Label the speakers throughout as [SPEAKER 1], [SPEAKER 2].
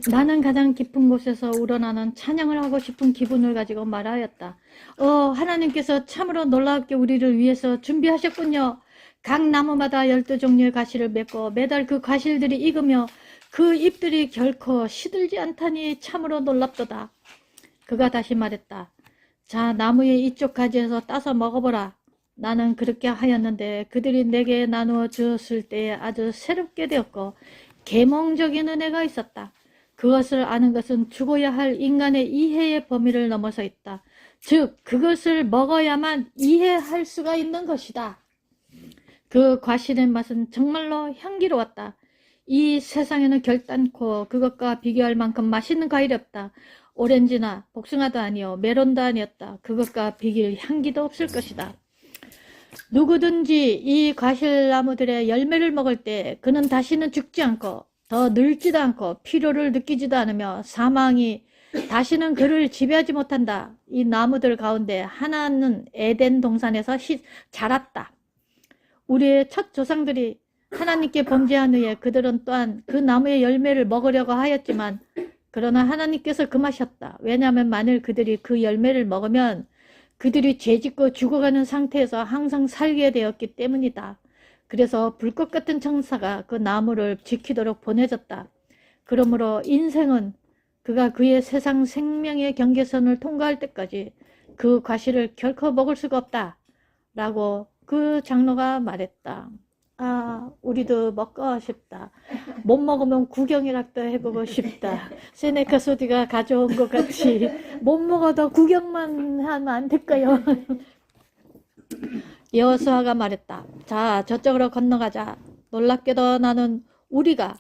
[SPEAKER 1] 나는 가장 깊은 곳에서 우러나는 찬양을 하고 싶은 기분을 가지고 말하였다. 하나님께서 참으로 놀랍게 우리를 위해서 준비하셨군요. 각 나무마다 12종류의 가시를 맺고 매달 그 가시들이 익으며 그 잎들이 결코 시들지 않다니 참으로 놀랍도다. 그가 다시 말했다. 자, 나무의 이쪽 가지에서 따서 먹어보라. 나는 그렇게 하였는데 그들이 내게 나누어 주었을 때에 아주 새롭게 되었고 계몽적인 은혜가 있었다. 그것을 아는 것은 죽어야 할 인간의 이해의 범위를 넘어서 있다. 즉, 그것을 먹어야만 이해할 수가 있는 것이다. 그 과실의 맛은 정말로 향기로웠다. 이 세상에는 결단코 그것과 비교할 만큼 맛있는 과일이 없다. 오렌지나 복숭아도 아니요 메론도 아니었다. 그것과 비길 향기도 없을 것이다. 누구든지 이 과실나무들의 열매를 먹을 때 그는 다시는 죽지 않고 더 늙지도 않고 피로를 느끼지도 않으며 사망이 다시는 그를 지배하지 못한다. 이 나무들 가운데 하나는 에덴 동산에서 자랐다. 우리의 첫 조상들이 하나님께 범죄한 후에 그들은 또한 그 나무의 열매를 먹으려고 하였지만 그러나 하나님께서 금하셨다. 왜냐하면 만일 그들이 그 열매를 먹으면 그들이 죄짓고 죽어가는 상태에서 항상 살게 되었기 때문이다. 그래서 불꽃 같은 천사가 그 나무를 지키도록 보내졌다. 그러므로 인생은 그가 그의 세상 생명의 경계선을 통과할 때까지 그 과실을 결코 먹을 수가 없다. 라고 그 장로가 말했다. 우리도 먹고 싶다. 못 먹으면 구경이라도 해보고 싶다. 세네카 소디가 가져온 것 같이 못 먹어도 구경만 하면 안 될까요? 여호수아가 말했다. 자, 저쪽으로 건너가자. 놀랍게도 나는 우리가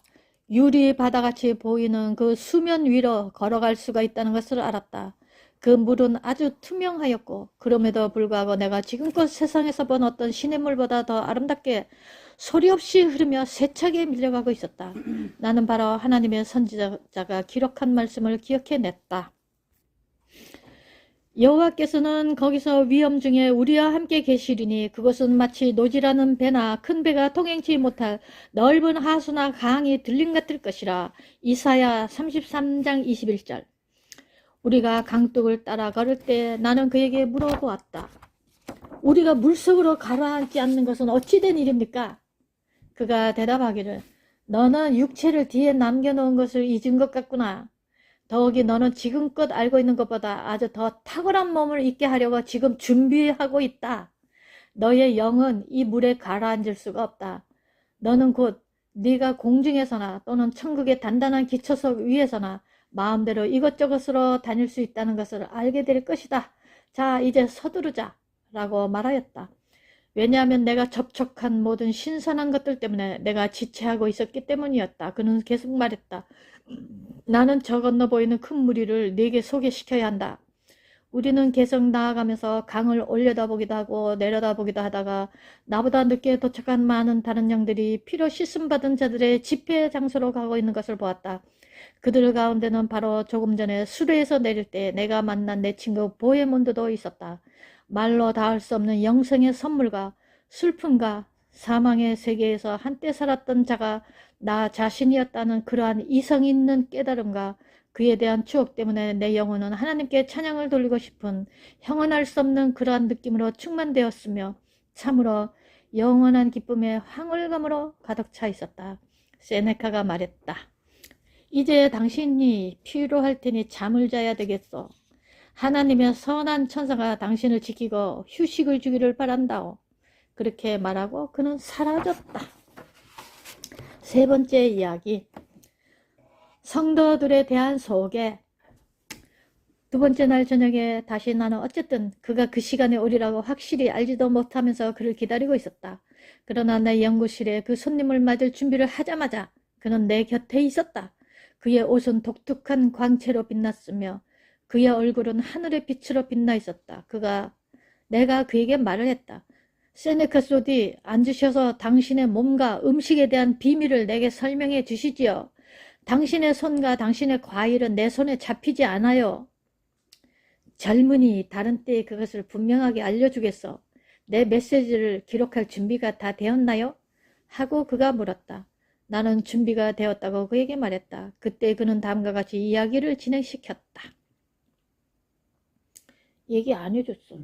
[SPEAKER 1] 유리 바다같이 보이는 그 수면 위로 걸어갈 수가 있다는 것을 알았다. 그 물은 아주 투명하였고 그럼에도 불구하고 내가 지금껏 세상에서 본 어떤 시냇물보다 더 아름답게 소리 없이 흐르며 세차게 밀려가고 있었다. 나는 바로 하나님의 선지자가 기록한 말씀을 기억해냈다. 여호와께서는 거기서 위험 중에 우리와 함께 계시리니 그것은 마치 노지라는 배나 큰 배가 통행치 못할 넓은 하수나 강이 들림 같을 것이라. 이사야 33장 21절. 우리가 강둑을 따라 걸을 때 나는 그에게 물어보았다. 우리가 물속으로 가라앉지 않는 것은 어찌 된 일입니까? 그가 대답하기를 너는 육체를 뒤에 남겨놓은 것을 잊은 것 같구나. 더욱이 너는 지금껏 알고 있는 것보다 아주 더 탁월한 몸을 잊게 하려고 지금 준비하고 있다. 너의 영은 이 물에 가라앉을 수가 없다. 너는 곧 네가 공중에서나 또는 천국의 단단한 기초석 위에서나 마음대로 이것저것으로 다닐 수 있다는 것을 알게 될 것이다. 자, 이제 서두르자 라고 말하였다. 왜냐하면 내가 접촉한 모든 신선한 것들 때문에 내가 지체하고 있었기 때문이었다. 그는 계속 말했다. 나는 저 건너 보이는 큰 무리를 네게 소개시켜야 한다. 우리는 계속 나아가면서 강을 올려다보기도 하고 내려다보기도 하다가 나보다 늦게 도착한 많은 다른 영들이 피로 씻음받은 자들의 집회 장소로 가고 있는 것을 보았다. 그들 가운데는 바로 조금 전에 수레에서 내릴 때 내가 만난 내 친구 보헤몬드도 있었다. 말로 닿을 수 없는 영생의 선물과 슬픔과 사망의 세계에서 한때 살았던 자가 나 자신이었다는 그러한 이성 있는 깨달음과 그에 대한 추억 때문에 내 영혼은 하나님께 찬양을 돌리고 싶은 형언할 수 없는 그러한 느낌으로 충만되었으며 참으로 영원한 기쁨의 황홀감으로 가득 차 있었다. 세네카가 말했다. 이제 당신이 필요할 테니 잠을 자야 되겠소. 하나님의 선한 천사가 당신을 지키고 휴식을 주기를 바란다오. 그렇게 말하고 그는 사라졌다. 세 번째 이야기. 성도들에 대한 소개. 두 번째 날 저녁에 다시 나는 어쨌든 그가 그 시간에 오리라고 확실히 알지도 못하면서 그를 기다리고 있었다. 그러나 내 연구실에 그 손님을 맞을 준비를 하자마자 그는 내 곁에 있었다. 그의 옷은 독특한 광채로 빛났으며 그의 얼굴은 하늘의 빛으로 빛나 있었다. 내가 그에게 말을 했다. 세네카 소디, 앉으셔서 당신의 몸과 음식에 대한 비밀을 내게 설명해 주시지요. 당신의 손과 당신의 과일은 내 손에 잡히지 않아요. 젊은이 다른 때에 그것을 분명하게 알려주겠어. 내 메시지를 기록할 준비가 다 되었나요? 하고 그가 물었다. 나는 준비가 되었다고 그에게 말했다. 그때 그는 다음과 같이 이야기를 진행시켰다. 얘기 안 해줬어.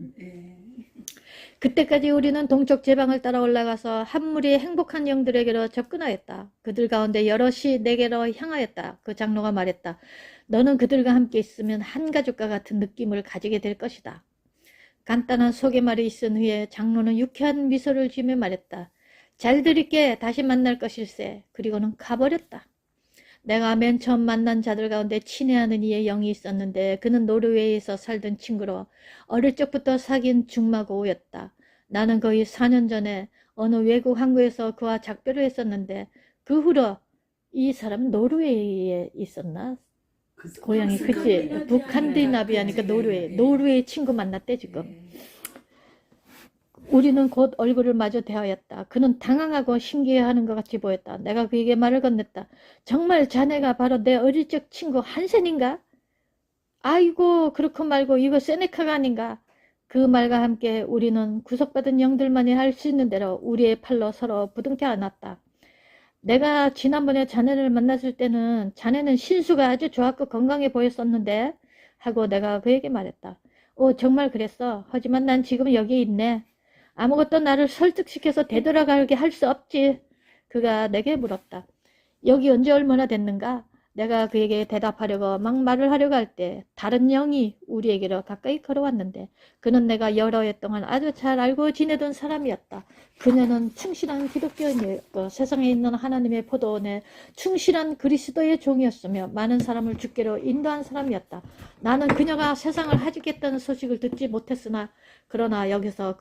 [SPEAKER 1] 그때까지 우리는 동쪽 제방을 따라 올라가서 한 무리의 행복한 영들에게로 접근하였다. 그들 가운데 여럿이 내게로 향하였다. 그 장로가 말했다. 너는 그들과 함께 있으면 한 가족과 같은 느낌을 가지게 될 것이다. 간단한 소개말이 있은 후에 장로는 유쾌한 미소를 지으며 말했다. 잘 들을게. 다시 만날 것일세. 그리고는 가버렸다. 내가 맨 처음 만난 자들 가운데 친애하는 이의 영이 있었는데 그는 노르웨이에서 살던 친구로 어릴 적부터 사귄 중마고우였다. 나는 거의 4년 전에 어느 외국 항구에서 그와 작별을 했었는데 그 후로 이 사람은 노르웨이에 있었나? 고향이 그치? 북한디나비아니까 노르웨이 친구 만났대 지금. 우리는 곧 얼굴을 마주 대하였다. 그는 당황하고 신기해하는 것 같이 보였다. 내가 그에게 말을 건넸다. 정말 자네가 바로 내 어릴 적 친구 한센인가? 아이고 그렇고 말고 이거 세네카가 아닌가? 그 말과 함께 우리는 구속받은 영들만이 할 수 있는 대로 우리의 팔로 서로 부둥켜 안았다. 내가 지난번에 자네를 만났을 때는 자네는 신수가 아주 좋았고 건강해 보였었는데 하고 내가 그에게 말했다. 정말 그랬어. 하지만 난 지금 여기 있네. 아무것도 나를 설득시켜서 되돌아가게 할 수 없지. 그가 내게 물었다. 여기 언제 얼마나 됐는가? 내가 그에게 대답하려고 막 말을 하려고 할 때 다른 영이 우리에게로 가까이 걸어왔는데 그는 내가 여러 해 동안 아주 잘 알고 지내던 사람이었다. 그녀는 충실한 기독교인이었고 세상에 있는 하나님의 포도원에 충실한 그리스도의 종이었으며 많은 사람을 주께로 인도한 사람이었다. 나는 그녀가 세상을 하직했다는 소식을 듣지 못했으나 그러나 여기서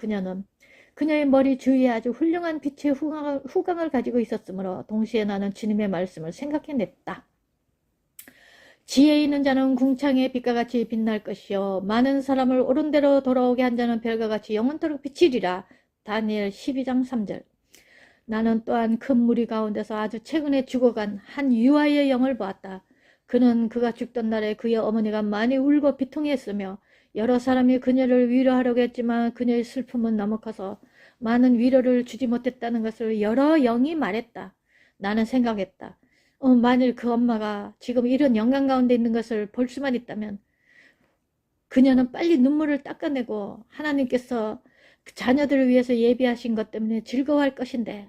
[SPEAKER 1] 그녀의 머리 주위에 아주 훌륭한 빛의 후광을 가지고 있었으므로 동시에 나는 주님의 말씀을 생각해냈다. 지혜 있는 자는 궁창의 빛과 같이 빛날 것이요 많은 사람을 옳은 대로 돌아오게 한 자는 별과 같이 영원토록 비치리라. 다니엘 12장 3절. 나는 또한 큰 무리 가운데서 아주 최근에 죽어간 한 유아의 영을 보았다. 그가 죽던 날에 그의 어머니가 많이 울고 비통했으며 여러 사람이 그녀를 위로하려고 했지만 그녀의 슬픔은 너무 커서 많은 위로를 주지 못했다는 것을 여러 영이 말했다. 나는 생각했다. 만일 그 엄마가 지금 이런 영광 가운데 있는 것을 볼 수만 있다면 그녀는 빨리 눈물을 닦아내고 하나님께서 그 자녀들을 위해서 예비하신 것 때문에 즐거워할 것인데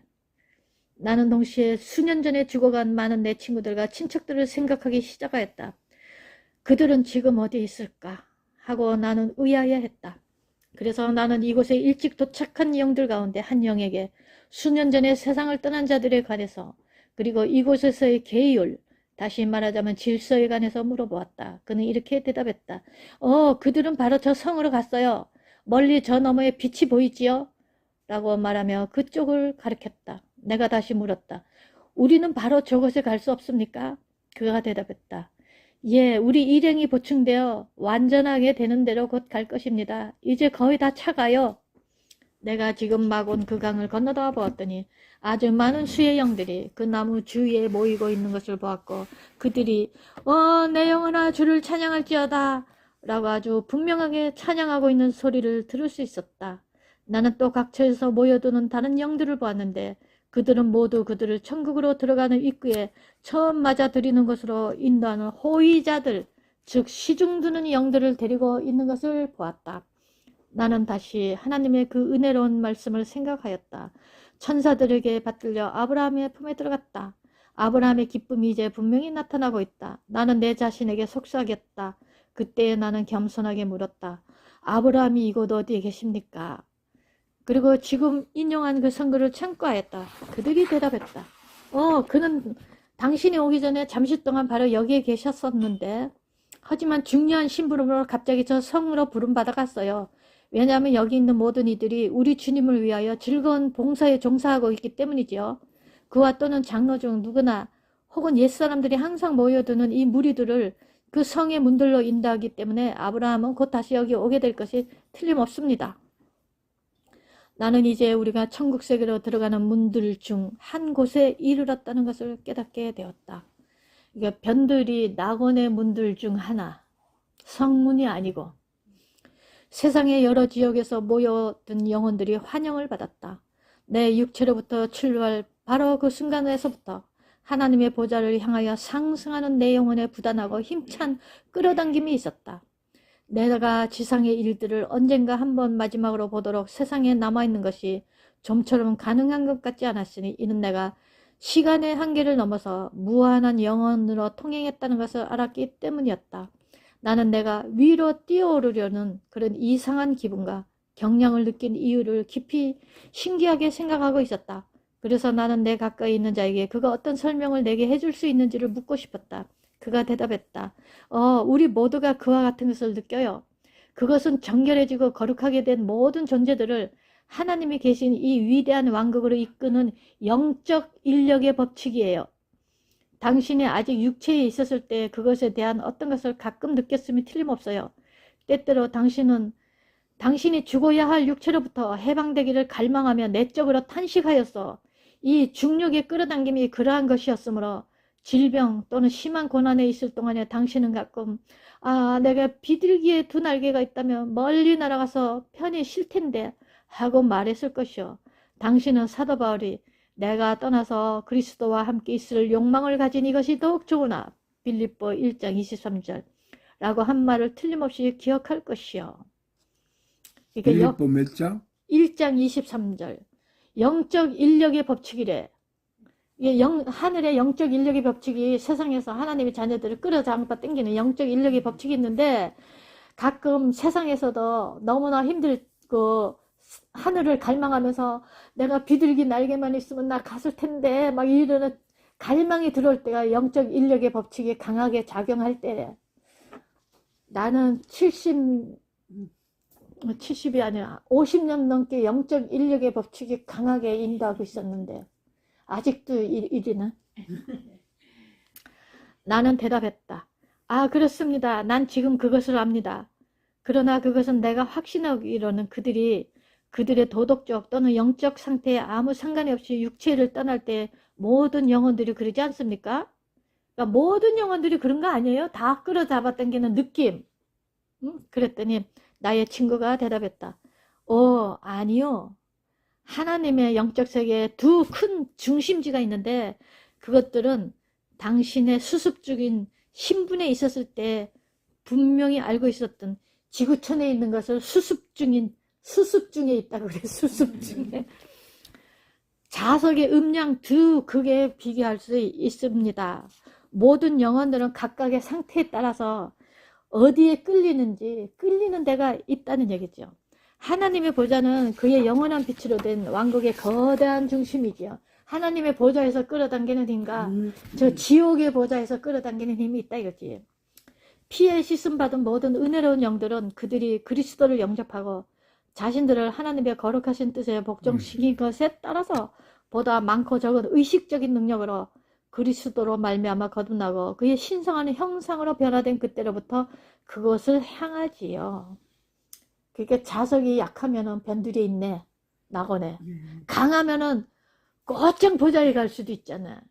[SPEAKER 1] 나는 동시에 수년 전에 죽어간 많은 내 친구들과 친척들을 생각하기 시작하였다. 그들은 지금 어디 있을까 하고 나는 의아해했다. 그래서 나는 이곳에 일찍 도착한 영들 가운데 한 영에게 수년 전에 세상을 떠난 자들에 관해서 그리고 이곳에서의 계율, 다시 말하자면 질서에 관해서 물어보았다. 그는 이렇게 대답했다. 그들은 바로 저 성으로 갔어요. 멀리 저 너머에 빛이 보이지요? 라고 말하며 그쪽을 가리켰다. 내가 다시 물었다. 우리는 바로 저곳에 갈 수 없습니까? 그가 대답했다. 예, 우리 일행이 보충되어 완전하게 되는 대로 곧 갈 것입니다. 이제 거의 다 차가요. 내가 지금 막 온 그 강을 건너다 보았더니 아주 많은 수의 영들이 그 나무 주위에 모이고 있는 것을 보았고 그들이 내 영혼아 주를 찬양할지어다 라고 아주 분명하게 찬양하고 있는 소리를 들을 수 있었다. 나는 또 각처에서 모여드는 다른 영들을 보았는데 그들은 모두 그들을 천국으로 들어가는 입구에 처음 맞아들이는 것으로 인도하는 호위자들, 즉 시중드는 영들을 데리고 있는 것을 보았다. 나는 다시 하나님의 그 은혜로운 말씀을 생각하였다. 천사들에게 받들려 아브라함의 품에 들어갔다. 아브라함의 기쁨이 이제 분명히 나타나고 있다. 나는 내 자신에게 속삭였다. 그때 나는 겸손하게 물었다. 아브라함이 이곳 어디에 계십니까? 그리고 지금 인용한 그 선거를 참고하였다. 그들이 대답했다. 그는 당신이 오기 전에 잠시 동안 바로 여기에 계셨었는데 하지만 중요한 심부름으로 갑자기 저 성으로 부름받아 갔어요. 왜냐하면 여기 있는 모든 이들이 우리 주님을 위하여 즐거운 봉사에 종사하고 있기 때문이지요. 그와 또는 장로 중 누구나 혹은 옛사람들이 항상 모여드는 이 무리들을 그 성의 문들로 인도하기 때문에 아브라함은 곧 다시 여기 오게 될 것이 틀림없습니다. 나는 이제 우리가 천국 세계로 들어가는 문들 중 한 곳에 이르렀다는 것을 깨닫게 되었다. 그러니까 변들이 낙원의 문들 중 하나, 성문이 아니고 세상의 여러 지역에서 모여든 영혼들이 환영을 받았다. 내 육체로부터 출발 바로 그 순간에서부터 하나님의 보좌를 향하여 상승하는 내 영혼에 부단하고 힘찬 끌어당김이 있었다. 내가 지상의 일들을 언젠가 한번 마지막으로 보도록 세상에 남아있는 것이 좀처럼 가능한 것 같지 않았으니 이는 내가 시간의 한계를 넘어서 무한한 영혼으로 통행했다는 것을 알았기 때문이었다. 나는 내가 위로 뛰어오르려는 그런 이상한 기분과 경량을 느낀 이유를 깊이 신기하게 생각하고 있었다. 그래서 나는 내 가까이 있는 자에게 그가 어떤 설명을 내게 해줄 수 있는지를 묻고 싶었다. 그가 대답했다. 우리 모두가 그와 같은 것을 느껴요. 그것은 정결해지고 거룩하게 된 모든 존재들을 하나님이 계신 이 위대한 왕국으로 이끄는 영적 인력의 법칙이에요. 당신이 아직 육체에 있었을 때 그것에 대한 어떤 것을 가끔 느꼈음이 틀림없어요. 때때로 당신이 죽어야 할 육체로부터 해방되기를 갈망하며 내적으로 탄식하였어. 이 중력의 끌어당김이 그러한 것이었으므로 질병 또는 심한 고난에 있을 동안에 당신은 가끔 내가 비둘기의 두 날개가 있다면 멀리 날아가서 편히 쉴 텐데 하고 말했을 것이요. 당신은 사도 바울이 내가 떠나서 그리스도와 함께 있을 욕망을 가진 이것이 더욱 좋으나 빌립보 1장 23절 라고 한 말을 틀림없이 기억할 것이요.
[SPEAKER 2] 빌립보 몇 장?
[SPEAKER 1] 1장 23절. 영적 인력의 법칙이래. 하늘의 영적 인력의 법칙이 세상에서 하나님의 자녀들을 끌어잡아 당기는 영적 인력의 법칙이 있는데 가끔 세상에서도 너무나 힘들고 하늘을 갈망하면서 내가 비둘기 날개만 있으면 나 갔을 텐데 막 이러는 갈망이 들어올 때가 영적 인력의 법칙이 강하게 작용할 때래. 나는 70이 아니라 50년 넘게 영적 인력의 법칙이 강하게 인도하고 있었는데 아직도 이리는 나는 대답했다. 그렇습니다. 난 지금 그것을 압니다. 그러나 그것은 내가 확신하기로는 그들의 도덕적 또는 영적 상태에 아무 상관이 없이 육체를 떠날 때 모든 영혼들이 그러지 않습니까? 그러니까 모든 영혼들이 그런 거 아니에요? 다 끌어잡아 당기는 느낌. 그랬더니 나의 친구가 대답했다. 아니요. 하나님의 영적 세계에 두 큰 중심지가 있는데 그것들은 당신의 수습 중인 신분에 있었을 때 분명히 알고 있었던 지구촌에 있는 것을 수습 중에 있다고 그래. 수습 중에. 자석의 음량 두 극에 비교할 수 있습니다. 모든 영혼들은 각각의 상태에 따라서 어디에 끌리는 데가 있다는 얘기죠. 하나님의 보좌는 그의 영원한 빛으로 된 왕국의 거대한 중심이지요. 하나님의 보좌에서 끌어당기는 힘과 저 지옥의 보좌에서 끌어당기는 힘이 있다 이거지. 피에 씻음 받은 모든 은혜로운 영들은 그들이 그리스도를 영접하고 자신들을 하나님의 거룩하신 뜻에 복종시킨 것에 따라서 보다 많고 적은 의식적인 능력으로 그리스도로 말미암아 거듭나고 그의 신성한 형상으로 변화된 그때로부터 그것을 향하지요. 그러니까 자석이 약하면은 변두리에 있네. 낙원에. 강하면은 곧장 보좌에 갈 수도 있잖아.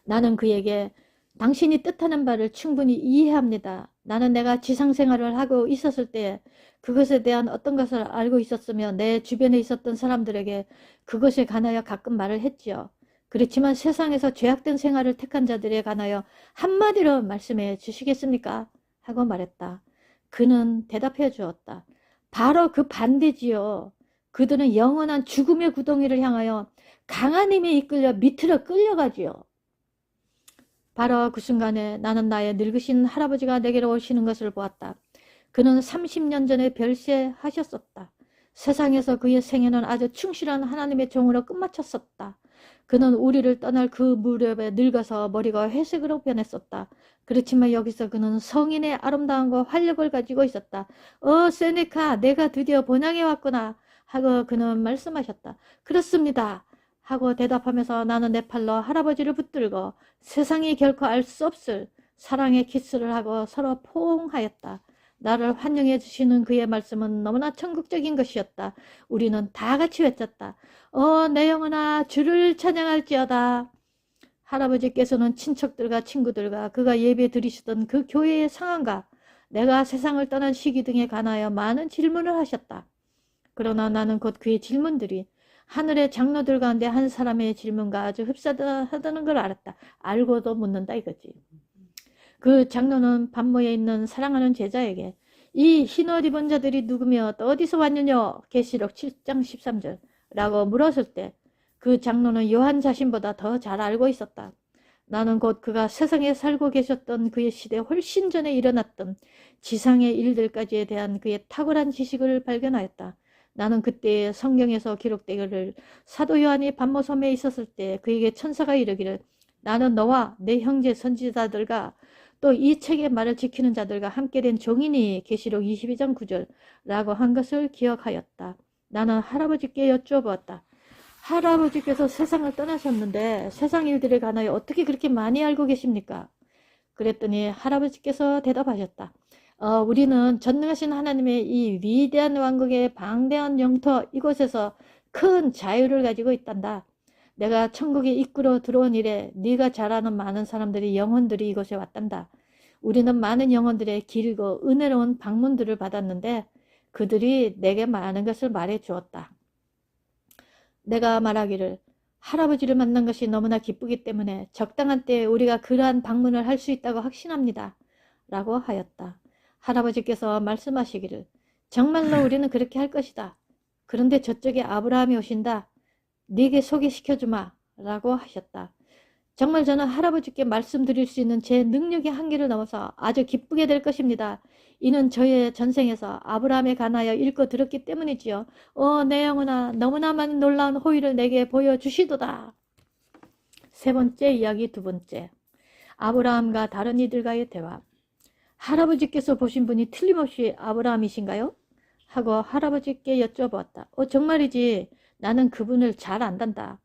[SPEAKER 1] 나는 그에게 당신이 뜻하는 바를 충분히 이해합니다. 나는 내가 지상생활을 하고 있었을 때 그것에 대한 어떤 것을 알고 있었으며 내 주변에 있었던 사람들에게 그것에 관하여 가끔 말을 했지요. 그렇지만 세상에서 죄악된 생활을 택한 자들에 관하여 한마디로 말씀해 주시겠습니까? 하고 말했다. 그는 대답해 주었다. 바로 그 반대지요. 그들은 영원한 죽음의 구덩이를 향하여 강한 힘에 이끌려 밑으로 끌려가지요. 바로 그 순간에 나는 나의 늙으신 할아버지가 내게로 오시는 것을 보았다. 그는 30년 전에 별세하셨었다. 세상에서 그의 생애는 아주 충실한 하나님의 종으로 끝마쳤었다. 그는 우리를 떠날 그 무렵에 늙어서 머리가 회색으로 변했었다. 그렇지만 여기서 그는 성인의 아름다움과 활력을 가지고 있었다. 세네카, 내가 드디어 본향에 왔구나 하고 그는 말씀하셨다. 그렇습니다 하고 대답하면서 나는 내 팔로 할아버지를 붙들고 세상이 결코 알 수 없을 사랑의 키스를 하고 서로 포옹하였다. 나를 환영해 주시는 그의 말씀은 너무나 천국적인 것이었다. 우리는 다 같이 외쳤다. 내 영혼아 주를 찬양할지어다. 할아버지께서는 친척들과 친구들과 그가 예배 드리시던 그 교회의 상황과 내가 세상을 떠난 시기 등에 관하여 많은 질문을 하셨다. 그러나 나는 곧 그의 질문들이 하늘의 장로들 가운데 한 사람의 질문과 아주 흡사하다는 걸 알았다. 알고도 묻는다 이거지. 그 장로는 반모에 있는 사랑하는 제자에게 이 흰옷 입은 자들이 누구며 또 어디서 왔느냐? 계시록 7장 13절 라고 물었을 때 그 장로는 요한 자신보다 더 잘 알고 있었다. 나는 곧 그가 세상에 살고 계셨던 그의 시대에 훨씬 전에 일어났던 지상의 일들까지에 대한 그의 탁월한 지식을 발견하였다. 나는 그때 성경에서 기록되기를 사도 요한이 반모섬에 있었을 때 그에게 천사가 이르기를 나는 너와 내 형제 선지자들과 또 이 책의 말을 지키는 자들과 함께 된 종이니 계시록 22장 9절라고 한 것을 기억하였다. 나는 할아버지께 여쭈어보았다. 할아버지께서 세상을 떠나셨는데 세상 일들에 관하여 어떻게 그렇게 많이 알고 계십니까? 그랬더니 할아버지께서 대답하셨다. 우리는 전능하신 하나님의 이 위대한 왕국의 방대한 영토 이곳에서 큰 자유를 가지고 있단다. 내가 천국에 이끌어 들어온 이래 네가 잘 아는 많은 사람들이 영혼들이 이곳에 왔단다. 우리는 많은 영혼들의 길고 은혜로운 방문들을 받았는데 그들이 내게 많은 것을 말해 주었다. 내가 말하기를 할아버지를 만난 것이 너무나 기쁘기 때문에 적당한 때에 우리가 그러한 방문을 할 수 있다고 확신합니다. 라고 하였다. 할아버지께서 말씀하시기를 정말로 우리는 그렇게 할 것이다. 그런데 저쪽에 아브라함이 오신다. 네게 소개시켜주마. 라고 하셨다. 정말 저는 할아버지께 말씀드릴 수 있는 제 능력의 한계를 넘어서 아주 기쁘게 될 것입니다. 이는 저의 전생에서 아브라함에 관하여 읽고 들었기 때문이지요. 내 영혼아 너무나 많은 놀라운 호의를 내게 보여주시도다. 세 번째 이야기 두 번째. 아브라함과 다른 이들과의 대화. 할아버지께서 보신 분이 틀림없이 아브라함이신가요? 하고 할아버지께 여쭤보았다. 정말이지. 나는 그분을 잘 안단다.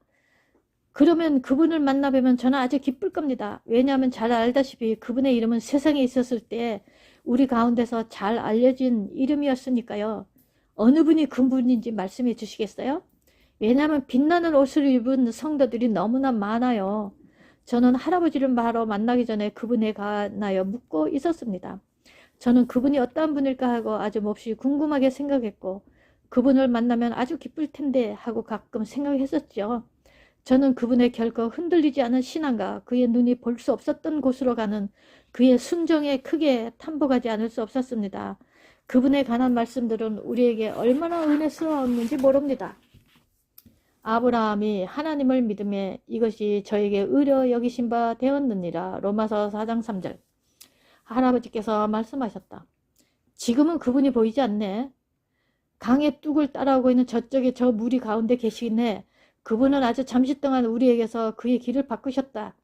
[SPEAKER 1] 그러면 그분을 만나뵈면 저는 아주 기쁠 겁니다. 왜냐하면 잘 알다시피 그분의 이름은 세상에 있었을 때 우리 가운데서 잘 알려진 이름이었으니까요. 어느 분이 그분인지 말씀해 주시겠어요? 왜냐하면 빛나는 옷을 입은 성도들이 너무나 많아요. 저는 할아버지를 바로 만나기 전에 그분에 관하여 묻고 있었습니다. 저는 그분이 어떠한 분일까 하고 아주 몹시 궁금하게 생각했고 그분을 만나면 아주 기쁠 텐데 하고 가끔 생각했었죠. 저는 그분의 결코 흔들리지 않은 신앙과 그의 눈이 볼 수 없었던 곳으로 가는 그의 순종에 크게 탐복하지 않을 수 없었습니다. 그분에 관한 말씀들은 우리에게 얼마나 은혜스러웠는지 모릅니다. 아브라함이 하나님을 믿음에 이것이 저에게 의로 여기신 바 되었느니라. 로마서 4장 3절. 할아버지께서 말씀하셨다. 지금은 그분이 보이지 않네. 강의 뚝을 따라오고 있는 저쪽에 저 무리 가운데 계시네. 그분은 아주 잠시 동안 우리에게서 그의 길을 바꾸셨다.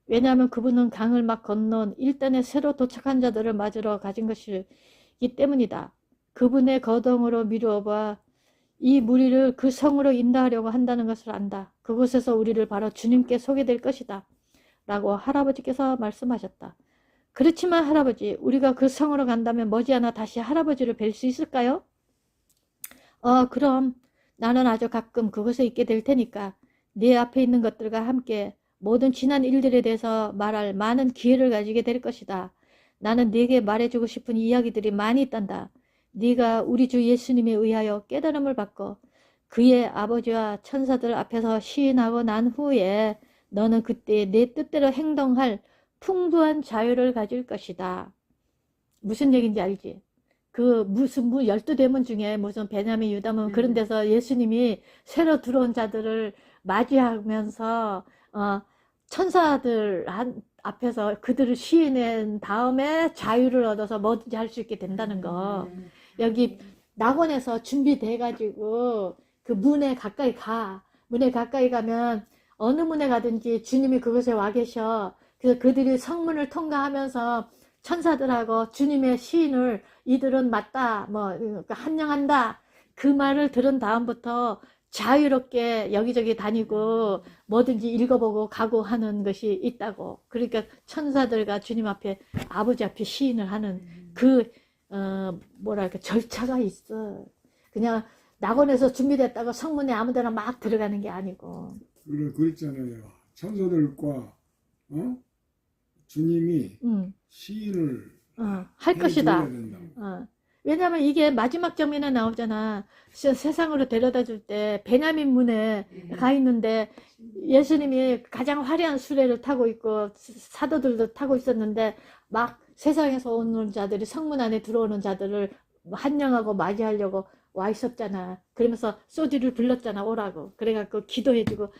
[SPEAKER 1] 왜냐하면 그분은 강을 막 건넌 일단에 새로 도착한 자들을 맞으러 가진 것이기 때문이다. 그분의 거동으로 미루어봐 이 무리를 그 성으로 인도하려고 한다는 것을 안다. 그곳에서 우리를 바로 주님께 소개될 것이다. 라고 할아버지께서 말씀하셨다. 그렇지만 할아버지, 우리가 그 성으로 간다면 머지않아 다시 할아버지를 뵐 수 있을까요? 그럼 나는 아주 가끔 그곳에 있게 될 테니까 네 앞에 있는 것들과 함께 모든 지난 일들에 대해서 말할 많은 기회를 가지게 될 것이다. 나는 네게 말해주고 싶은 이야기들이 많이 있단다. 네가 우리 주 예수님에 의하여 깨달음을 받고 그의 아버지와 천사들 앞에서 시인하고 난 후에 너는 그때 내 뜻대로 행동할 풍부한 자유를 가질 것이다. 무슨 얘기인지 알지? 그 무슨 12대문 중에 무슨 베냐민 유다문 그런 데서 예수님이 새로 들어온 자들을 맞이하면서 천사들 앞에서 그들을 시인한 다음에 자유를 얻어서 뭐든지 할 수 있게 된다는 거. 여기 낙원에서 준비돼 가지고 그 문에 가까이 가. 문에 가까이 가면 어느 문에 가든지 주님이 그곳에 와 계셔. 그래서 그들이 성문을 통과하면서 천사들하고 주님의 시인을 이들은 맞다, 한영한다. 그 말을 들은 다음부터 자유롭게 여기저기 다니고 뭐든지 읽어보고 가고 하는 것이 있다고. 그러니까 천사들과 주님 앞에 아버지 앞에 시인을 하는 그 절차가 있어. 그냥 낙원에서 준비됐다고 성문에 아무데나 막 들어가는 게 아니고.
[SPEAKER 2] 그랬잖아요. 천사들과 주님이 시인을
[SPEAKER 1] 할 것이다. 왜냐면 이게 마지막 장면에 나오잖아. 세상으로 데려다 줄 때 베냐민 문에 가 있는데 예수님이 가장 화려한 수레를 타고 있고 사도들도 타고 있었는데 막 세상에서 오는 자들이 성문 안에 들어오는 자들을 환영하고 맞이하려고 와 있었잖아. 그러면서 소디를 불렀잖아. 오라고. 그래갖고 기도해주고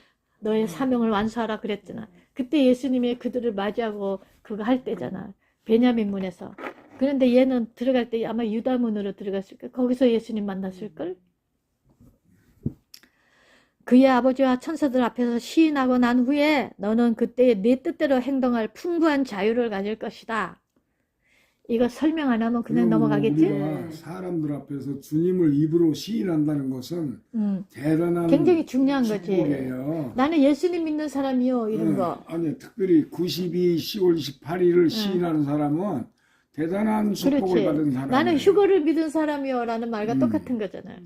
[SPEAKER 1] 너의 사명을 완수하라 그랬잖아. 그때 예수님이 그들을 맞이하고 그거 할 때잖아. 베냐민 문에서. 그런데 얘는 들어갈 때 아마 유다문으로 들어갔을까? 거기서 예수님 만났을걸? 그의 아버지와 천사들 앞에서 시인하고 난 후에 너는 그때 네 뜻대로 행동할 풍부한 자유를 가질 것이다. 이거 설명 안 하면 그냥 넘어가겠지?
[SPEAKER 2] 우리가 사람들 앞에서 주님을 입으로 시인한다는 것은 대단한
[SPEAKER 1] 굉장히 중요한 거지.
[SPEAKER 2] 축복이에요.
[SPEAKER 1] 나는 예수님 믿는 사람이요 이런 거.
[SPEAKER 2] 아니 특별히 92 10월 28일을 시인하는 사람은 대단한 축복을
[SPEAKER 1] 그렇지.
[SPEAKER 2] 받은 사람이에요.
[SPEAKER 1] 나는 휴거를 믿은 사람이요 라는 말과 똑같은 거잖아요.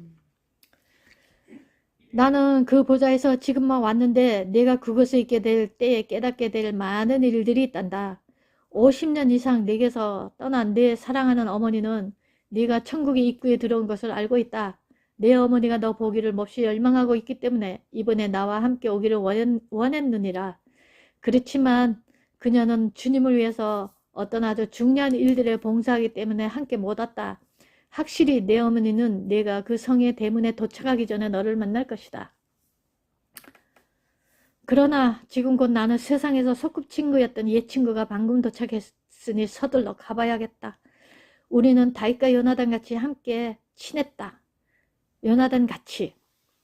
[SPEAKER 1] 나는 그 보좌에서 지금만 왔는데 내가 그곳에 있게 될 때에 깨닫게 될 많은 일들이 있단다. 50년 이상 내게서 떠난 내 사랑하는 어머니는 네가 천국의 입구에 들어온 것을 알고 있다. 내 어머니가 너 보기를 몹시 열망하고 있기 때문에 이번에 나와 함께 오기를 원했느니라. 그렇지만 그녀는 주님을 위해서 어떤 아주 중요한 일들에 봉사하기 때문에 함께 못 왔다. 확실히 내 어머니는 내가 그 성의 대문에 도착하기 전에 너를 만날 것이다. 그러나 지금 곧 나는 세상에서 소꿉친구였던 옛 친구가 방금 도착했으니 서둘러 가봐야겠다. 우리는 다윗과 요나단 같이 함께 친했다. 요나단 같이.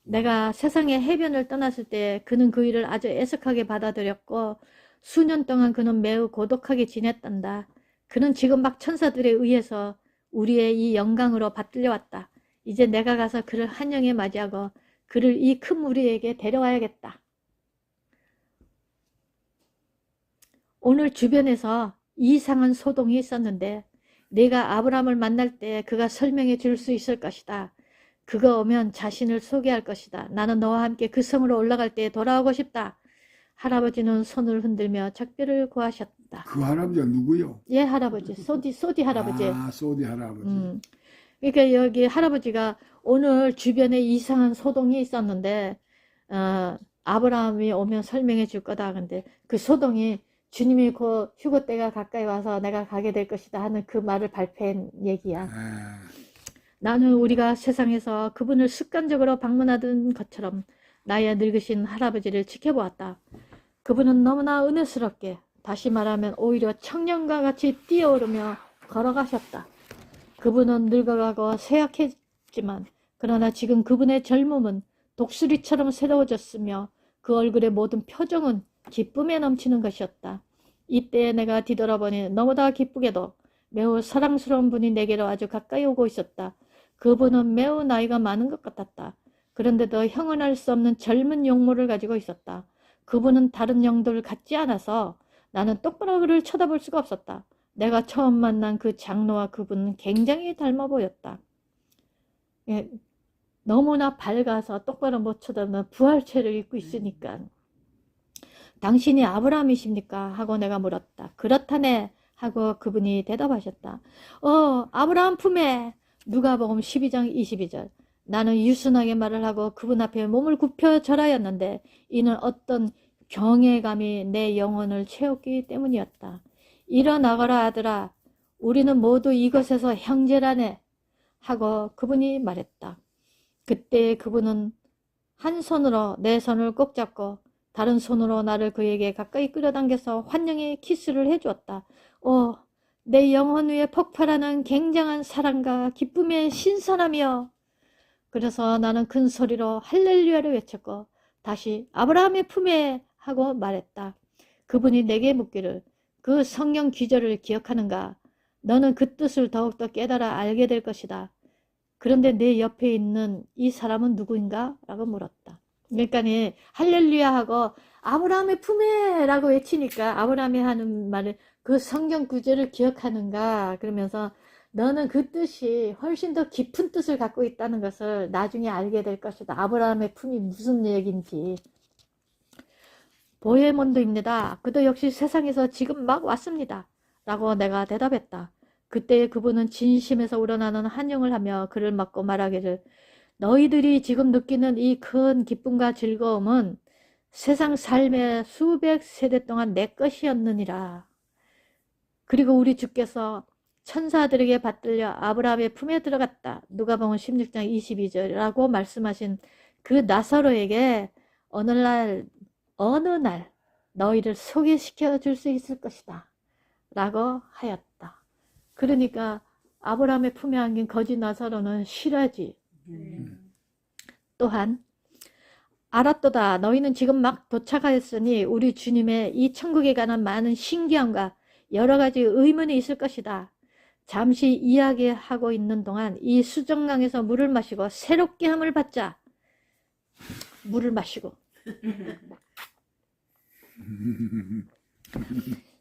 [SPEAKER 1] 내가 세상의 해변을 떠났을 때 그는 그 일을 아주 애석하게 받아들였고 수년 동안 그는 매우 고독하게 지냈단다. 그는 지금 막 천사들에 의해서 우리의 이 영광으로 받들려 왔다. 이제 내가 가서 그를 환영에 맞이하고 그를 이 큰 무리에게 데려와야겠다. 오늘 주변에서 이상한 소동이 있었는데 내가 아브라함을 만날 때 그가 설명해 줄 수 있을 것이다. 그가 오면 자신을 소개할 것이다. 나는 너와 함께 그 성으로 올라갈 때 돌아오고 싶다. 할아버지는 손을 흔들며 작별을 구하셨다.
[SPEAKER 2] 그 할아버지가 누구요?
[SPEAKER 1] 예, 할아버지. 소디 할아버지.
[SPEAKER 2] 아, 소디 할아버지.
[SPEAKER 1] 그러니까 여기 할아버지가 오늘 주변에 이상한 소동이 있었는데 아브라함이 오면 설명해 줄 거다. 근데 그 소동이 주님이 곧 휴거 때가 가까이 와서 내가 가게 될 것이다 하는 그 말을 발표한 얘기야. 나는 우리가 세상에서 그분을 습관적으로 방문하던 것처럼 나의 늙으신 할아버지를 지켜보았다. 그분은 너무나 은혜스럽게, 다시 말하면 오히려 청년과 같이 뛰어오르며 걸어가셨다. 그분은 늙어가고 쇠약했지만 그러나 지금 그분의 젊음은 독수리처럼 새로워졌으며 그 얼굴의 모든 표정은 기쁨에 넘치는 것이었다. 이때 내가 뒤돌아보니 너무나 기쁘게도 매우 사랑스러운 분이 내게로 아주 가까이 오고 있었다. 그분은 매우 나이가 많은 것 같았다. 그런데도 형언할 수 없는 젊은 용모를 가지고 있었다. 그분은 다른 영들 같지 않아서 나는 똑바로 그를 쳐다볼 수가 없었다. 내가 처음 만난 그 장로와 그분은 굉장히 닮아 보였다. 예, 너무나 밝아서 똑바로 못 쳐다보는 부활체를 입고 있으니까. 당신이 아브라함이십니까? 하고 내가 물었다. 그렇다네 하고 그분이 대답하셨다. 아브라함 품에. 누가복음 12장 22절. 나는 유순하게 말을 하고 그분 앞에 몸을 굽혀 절하였는데 이는 어떤 경외감이 내 영혼을 채웠기 때문이었다. 일어나거라 아들아, 우리는 모두 이것에서 형제라네 하고 그분이 말했다. 그때 그분은 한 손으로 내 손을 꼭 잡고 다른 손으로 나를 그에게 가까이 끌어당겨서 환영의 키스를 해주었다. 내 영혼 위에 폭발하는 굉장한 사랑과 기쁨의 신선함이여. 그래서 나는 큰 소리로 할렐루야를 외쳤고 다시 아브라함의 품에 하고 말했다. 그분이 내게 묻기를 그 성경 기절을 기억하는가? 너는 그 뜻을 더욱더 깨달아 알게 될 것이다. 그런데 내 옆에 있는 이 사람은 누구인가? 라고 물었다. 그러니까 할렐루야 하고 아브라함의 품에 라고 외치니까 아브라함이 하는 말을 그 성경 구절을 기억하는가? 그러면서 너는 그 뜻이 훨씬 더 깊은 뜻을 갖고 있다는 것을 나중에 알게 될 것이다. 아브라함의 품이 무슨 얘기인지. 보헤몬드입니다. 그도 역시 세상에서 지금 막 왔습니다. 라고 내가 대답했다. 그때 그분은 진심에서 우러나는 한영을 하며 그를 맞고 말하기를 너희들이 지금 느끼는 이 큰 기쁨과 즐거움은 세상 삶의 수백 세대 동안 내 것이었느니라. 그리고 우리 주께서 천사들에게 받들려 아브라함의 품에 들어갔다. 누가복음 16장 22절이라고 말씀하신 그 나사로에게 어느 날 너희를 소개시켜 줄 수 있을 것이다. 라고 하였다. 그러니까 아브라함의 품에 안긴 거지 나사로는 실화지. 또한 알았도다. 너희는 지금 막 도착하였으니 우리 주님의 이 천국에 관한 많은 신기함과 여러 가지 의문이 있을 것이다. 잠시 이야기하고 있는 동안 이 수정강에서 물을 마시고 새롭게 함을 받자. 물을 마시고.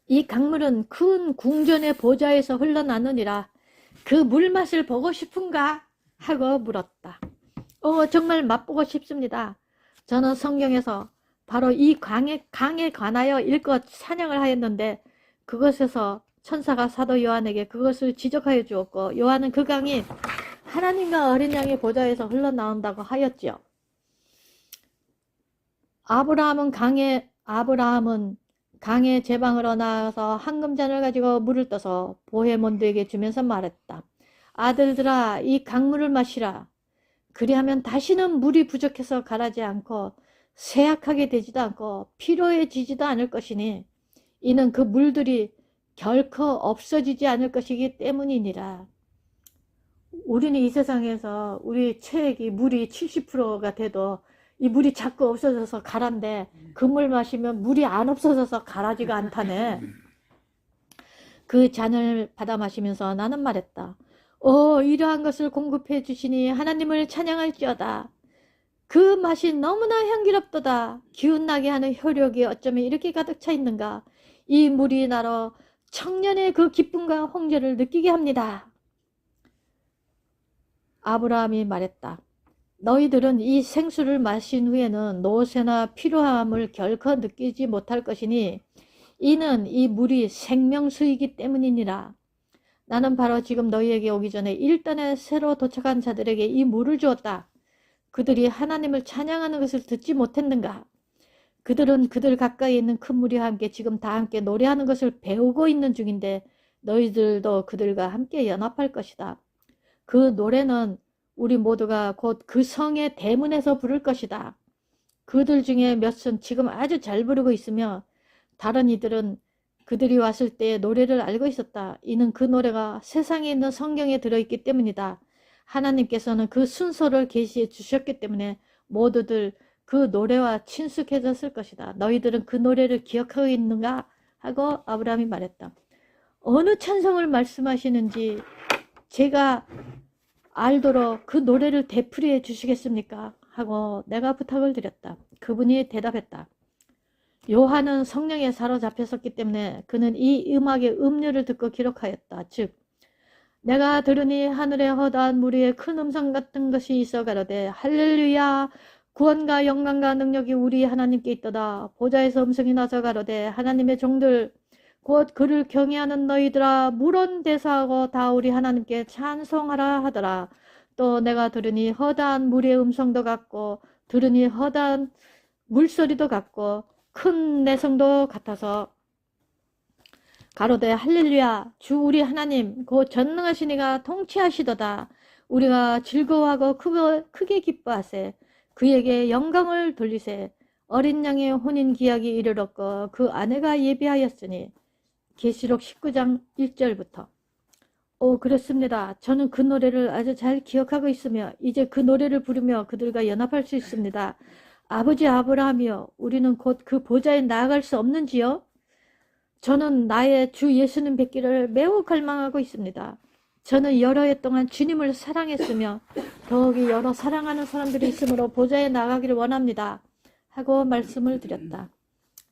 [SPEAKER 1] 이 강물은 큰 궁전의 보좌에서 흘러나느니라. 그 물맛을 보고 싶은가? 하고 물었다. 정말 맛보고 싶습니다. 저는 성경에서 바로 이 강에 관하여 일껏 찬양을 하였는데 그것에서 천사가 사도 요한에게 그것을 지적하여 주었고 요한은 그 강이 하나님과 어린 양의 보좌에서 흘러나온다고 하였지요. 아브라함은 강의 제방으로 나아가서 황금잔을 가지고 물을 떠서 보헤몬드에게 주면서 말했다. 아들들아, 이 강물을 마시라. 그리하면 다시는 물이 부족해서 가라지 않고 쇠약하게 되지도 않고 피로해지지도 않을 것이니 이는 그 물들이 결코 없어지지 않을 것이기 때문이니라. 우리는 이 세상에서 우리 체액이 물이 70%가 돼도 이 물이 자꾸 없어져서 가란데 그 물 마시면 물이 안 없어져서 가라지가 않다네. 그 잔을 받아 마시면서 나는 말했다. 이러한 것을 공급해 주시니 하나님을 찬양할지어다. 그 맛이 너무나 향기롭도다. 기운나게 하는 효력이 어쩌면 이렇게 가득 차 있는가. 이 물이 나로 청년의 그 기쁨과 홍조를 느끼게 합니다. 아브라함이 말했다. 너희들은 이 생수를 마신 후에는 노쇠나 피로함을 결코 느끼지 못할 것이니 이는 이 물이 생명수이기 때문이니라. 나는 바로 지금 너희에게 오기 전에 일단에 새로 도착한 자들에게 이 물을 주었다. 그들이 하나님을 찬양하는 것을 듣지 못했는가? 그들은 그들 가까이 있는 큰 무리와 함께 지금 다 함께 노래하는 것을 배우고 있는 중인데 너희들도 그들과 함께 연합할 것이다. 그 노래는 우리 모두가 곧 그 성의 대문에서 부를 것이다. 그들 중에 몇은 지금 아주 잘 부르고 있으며 다른 이들은 그들이 왔을 때의 노래를 알고 있었다. 이는 그 노래가 세상에 있는 성경에 들어있기 때문이다. 하나님께서는 그 순서를 계시해 주셨기 때문에 모두들 그 노래와 친숙해졌을 것이다. 너희들은 그 노래를 기억하고 있는가? 하고 아브라함이 말했다. 어느 찬송을 말씀하시는지 제가 알도록 그 노래를 되풀이해 주시겠습니까? 하고 내가 부탁을 드렸다. 그분이 대답했다. 요한은 성령에 사로잡혔었기 때문에 그는 이 음악의 음료를 듣고 기록하였다. 즉 내가 들으니 하늘에 허다한 무리의 큰 음성 같은 것이 있어 가로되 할렐루야 구원과 영광과 능력이 우리 하나님께 있도다. 보좌에서 음성이 나서 가로되 하나님의 종들 곧 그를 경외하는 너희들아 물론 대사하고 다 우리 하나님께 찬송하라 하더라. 또 내가 들으니 허다한 물의 음성도 같고 들으니 허다한 물소리도 같고 큰 내성도 같아서 가로되 할렐루야 주 우리 하나님 곧 전능하신 이가 통치하시도다. 우리가 즐거워하고 크게 기뻐하세. 그에게 영광을 돌리세. 어린 양의 혼인 기약이 이르렀고 그 아내가 예비하였으니. 계시록 19장 1절부터. 그렇습니다. 저는 그 노래를 아주 잘 기억하고 있으며 이제 그 노래를 부르며 그들과 연합할 수 있습니다. 아버지 아브라함이여 우리는 곧 그 보좌에 나아갈 수 없는지요? 저는 나의 주 예수님 뵙기를 매우 갈망하고 있습니다. 저는 여러 해 동안 주님을 사랑했으며 더욱이 여러 사랑하는 사람들이 있으므로 보좌에 나가기를 원합니다. 하고 말씀을 드렸다.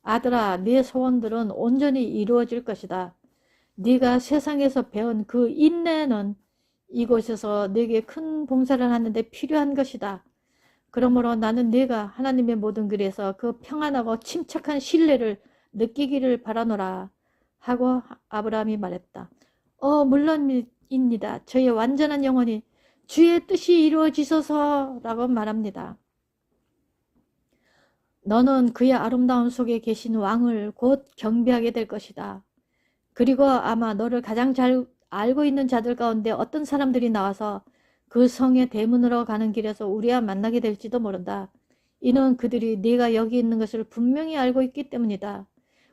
[SPEAKER 1] 아들아, 네 소원들은 온전히 이루어질 것이다. 네가 세상에서 배운 그 인내는 이곳에서 네게 큰 봉사를 하는데 필요한 것이다. 그러므로 나는 네가 하나님의 모든 길에서 그 평안하고 침착한 신뢰를 느끼기를 바라노라 하고 아브라함이 말했다. 물론입니다. 저의 완전한 영혼이 주의 뜻이 이루어지소서라고 말합니다. 너는 그의 아름다움 속에 계신 왕을 곧 경배하게 될 것이다. 그리고 아마 너를 가장 잘 알고 있는 자들 가운데 어떤 사람들이 나와서 그 성의 대문으로 가는 길에서 우리와 만나게 될지도 모른다. 이는 그들이 네가 여기 있는 것을 분명히 알고 있기 때문이다.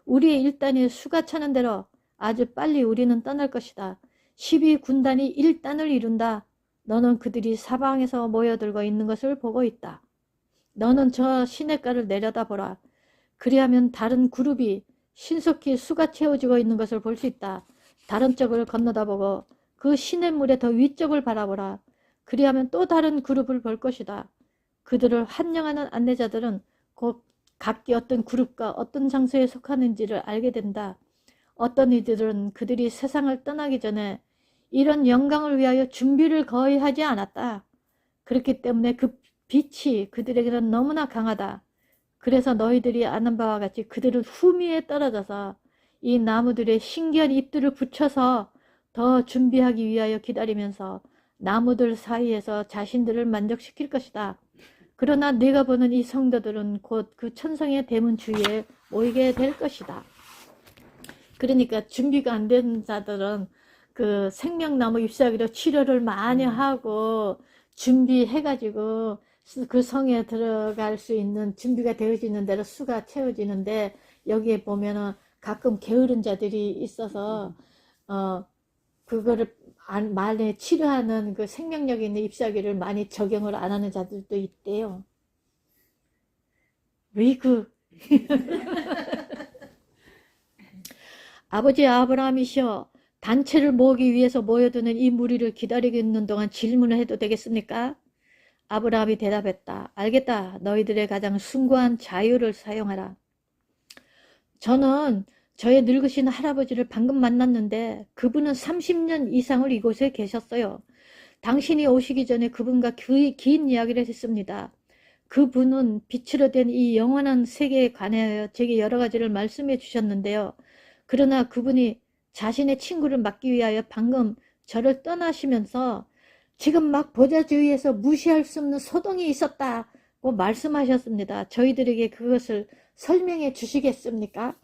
[SPEAKER 1] 우리의 일단이 수가 차는 대로 아주 빨리 우리는 떠날 것이다. 12군단이 1단을 이룬다. 너는 그들이 사방에서 모여들고 있는 것을 보고 있다. 너는 저 시냇가를 내려다보라. 그리하면 다른 그룹이 신속히 수가 채워지고 있는 것을 볼 수 있다. 다른 쪽을 건너다보고 그 시냇물의 더 위쪽을 바라보라. 그리하면 또 다른 그룹을 볼 것이다. 그들을 환영하는 안내자들은 곧 각기 어떤 그룹과 어떤 장소에 속하는지를 알게 된다. 어떤 이들은 그들이 세상을 떠나기 전에 이런 영광을 위하여 준비를 거의 하지 않았다. 그렇기 때문에 그 빛이 그들에게는 너무나 강하다. 그래서 너희들이 아는 바와 같이 그들은 후미에 떨어져서 이 나무들의 신기한 잎들을 붙여서 더 준비하기 위하여 기다리면서 나무들 사이에서 자신들을 만족시킬 것이다. 그러나 네가 보는 이 성도들은 곧 그 천성의 대문 주위에 모이게 될 것이다. 그러니까 준비가 안 된 자들은 그 생명나무 잎사귀로 치료를 많이 하고 준비해가지고 그 성에 들어갈 수 있는 준비가 되어지는 대로 수가 채워지는데, 여기에 보면은 가끔 게으른 자들이 있어서 그거를 많이 치료하는 그 생명력 있는 잎사귀를 많이 적용을 안 하는 자들도 있대요. 위그 아버지 아브라함이시여, 단체를 모으기 위해서 모여드는 이 무리를 기다리고 있는 동안 질문을 해도 되겠습니까? 아브라함이 대답했다. 알겠다. 너희들의 가장 숭고한 자유를 사용하라. 저는 저의 늙으신 할아버지를 방금 만났는데 그분은 30년 이상을 이곳에 계셨어요. 당신이 오시기 전에 그분과 긴 이야기를 했습니다. 그분은 빛으로 된 이 영원한 세계에 관하여 제게 여러 가지를 말씀해 주셨는데요. 그러나 그분이 자신의 친구를 맡기 위하여 방금 저를 떠나시면서 지금 막 보좌 주위에서 무시할 수 없는 소동이 있었다고 말씀하셨습니다. 저희들에게 그것을 설명해 주시겠습니까?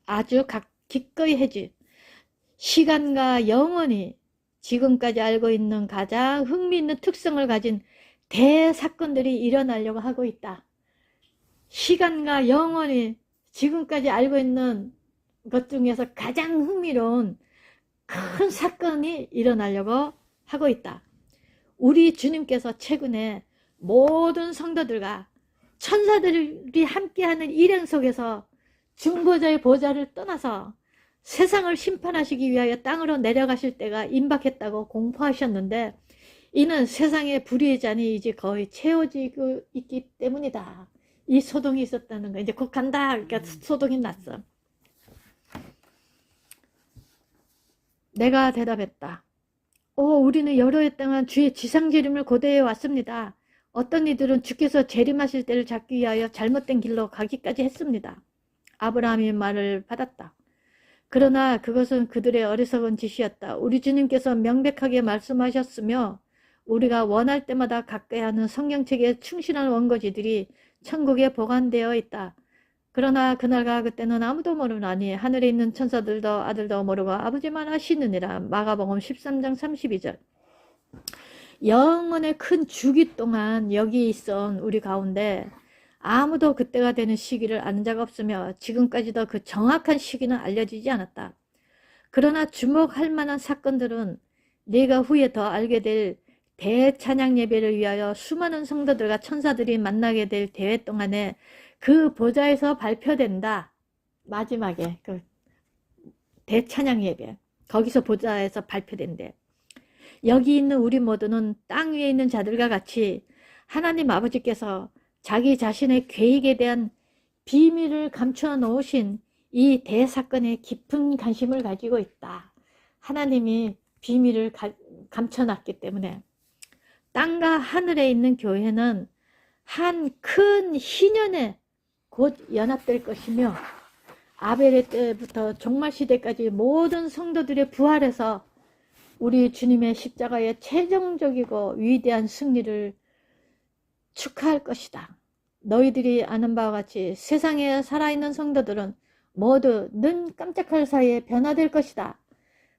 [SPEAKER 1] 아주 기꺼이 해지. 시간과 영원히 지금까지 알고 있는 가장 흥미있는 특성을 가진 대사건들이 일어나려고 하고 있다. 시간과 영원히 지금까지 알고 있는 것 중에서 가장 흥미로운 큰 사건이 일어나려고 하고 있다. 우리 주님께서 최근에 모든 성도들과 천사들이 함께하는 일행 속에서 중보자의 보좌를 떠나서 세상을 심판하시기 위하여 땅으로 내려가실 때가 임박했다고 공포하셨는데, 이는 세상의 불의의 잔이 이제 거의 채워지고 있기 때문이다. 이 소동이 있었다는 거. 이제 곧 간다. 그러니까 소동이 났어. 내가 대답했다. 우리는 여러 해 동안 주의 지상재림을 고대해 왔습니다. 어떤 이들은 주께서 재림하실 때를 잡기 위하여 잘못된 길로 가기까지 했습니다. 아브라함이 말을 받았다. 그러나 그것은 그들의 어리석은 짓이었다. 우리 주님께서 명백하게 말씀하셨으며 우리가 원할 때마다 갖게 하는 성경책에 충실한 원고지들이 천국에 보관되어 있다. 그러나 그날과 그때는 아무도 모르나니 하늘에 있는 천사들도 아들도 모르고 아버지만 아시느니라. 마가복음 13장 32절. 영원의 큰 주기 동안 여기 있은 우리 가운데 아무도 그때가 되는 시기를 아는 자가 없으며 지금까지도 그 정확한 시기는 알려지지 않았다. 그러나 주목할 만한 사건들은 네가 후에 더 알게 될 대찬양 예배를 위하여 수많은 성도들과 천사들이 만나게 될 대회 동안에 그 보좌에서 발표된다. 마지막에 그 대찬양 예배, 거기서 보좌에서 발표된대. 여기 있는 우리 모두는 땅 위에 있는 자들과 같이 하나님 아버지께서 자기 자신의 계획에 대한 비밀을 감추어 놓으신 이 대사건에 깊은 관심을 가지고 있다. 하나님이 비밀을 감춰놨기 때문에 땅과 하늘에 있는 교회는 한 큰 희년에 곧 연합될 것이며 아벨의 때부터 종말 시대까지 모든 성도들의 부활해서 우리 주님의 십자가의 최종적이고 위대한 승리를 축하할 것이다. 너희들이 아는 바와 같이 세상에 살아있는 성도들은 모두 눈 깜짝할 사이에 변화될 것이다.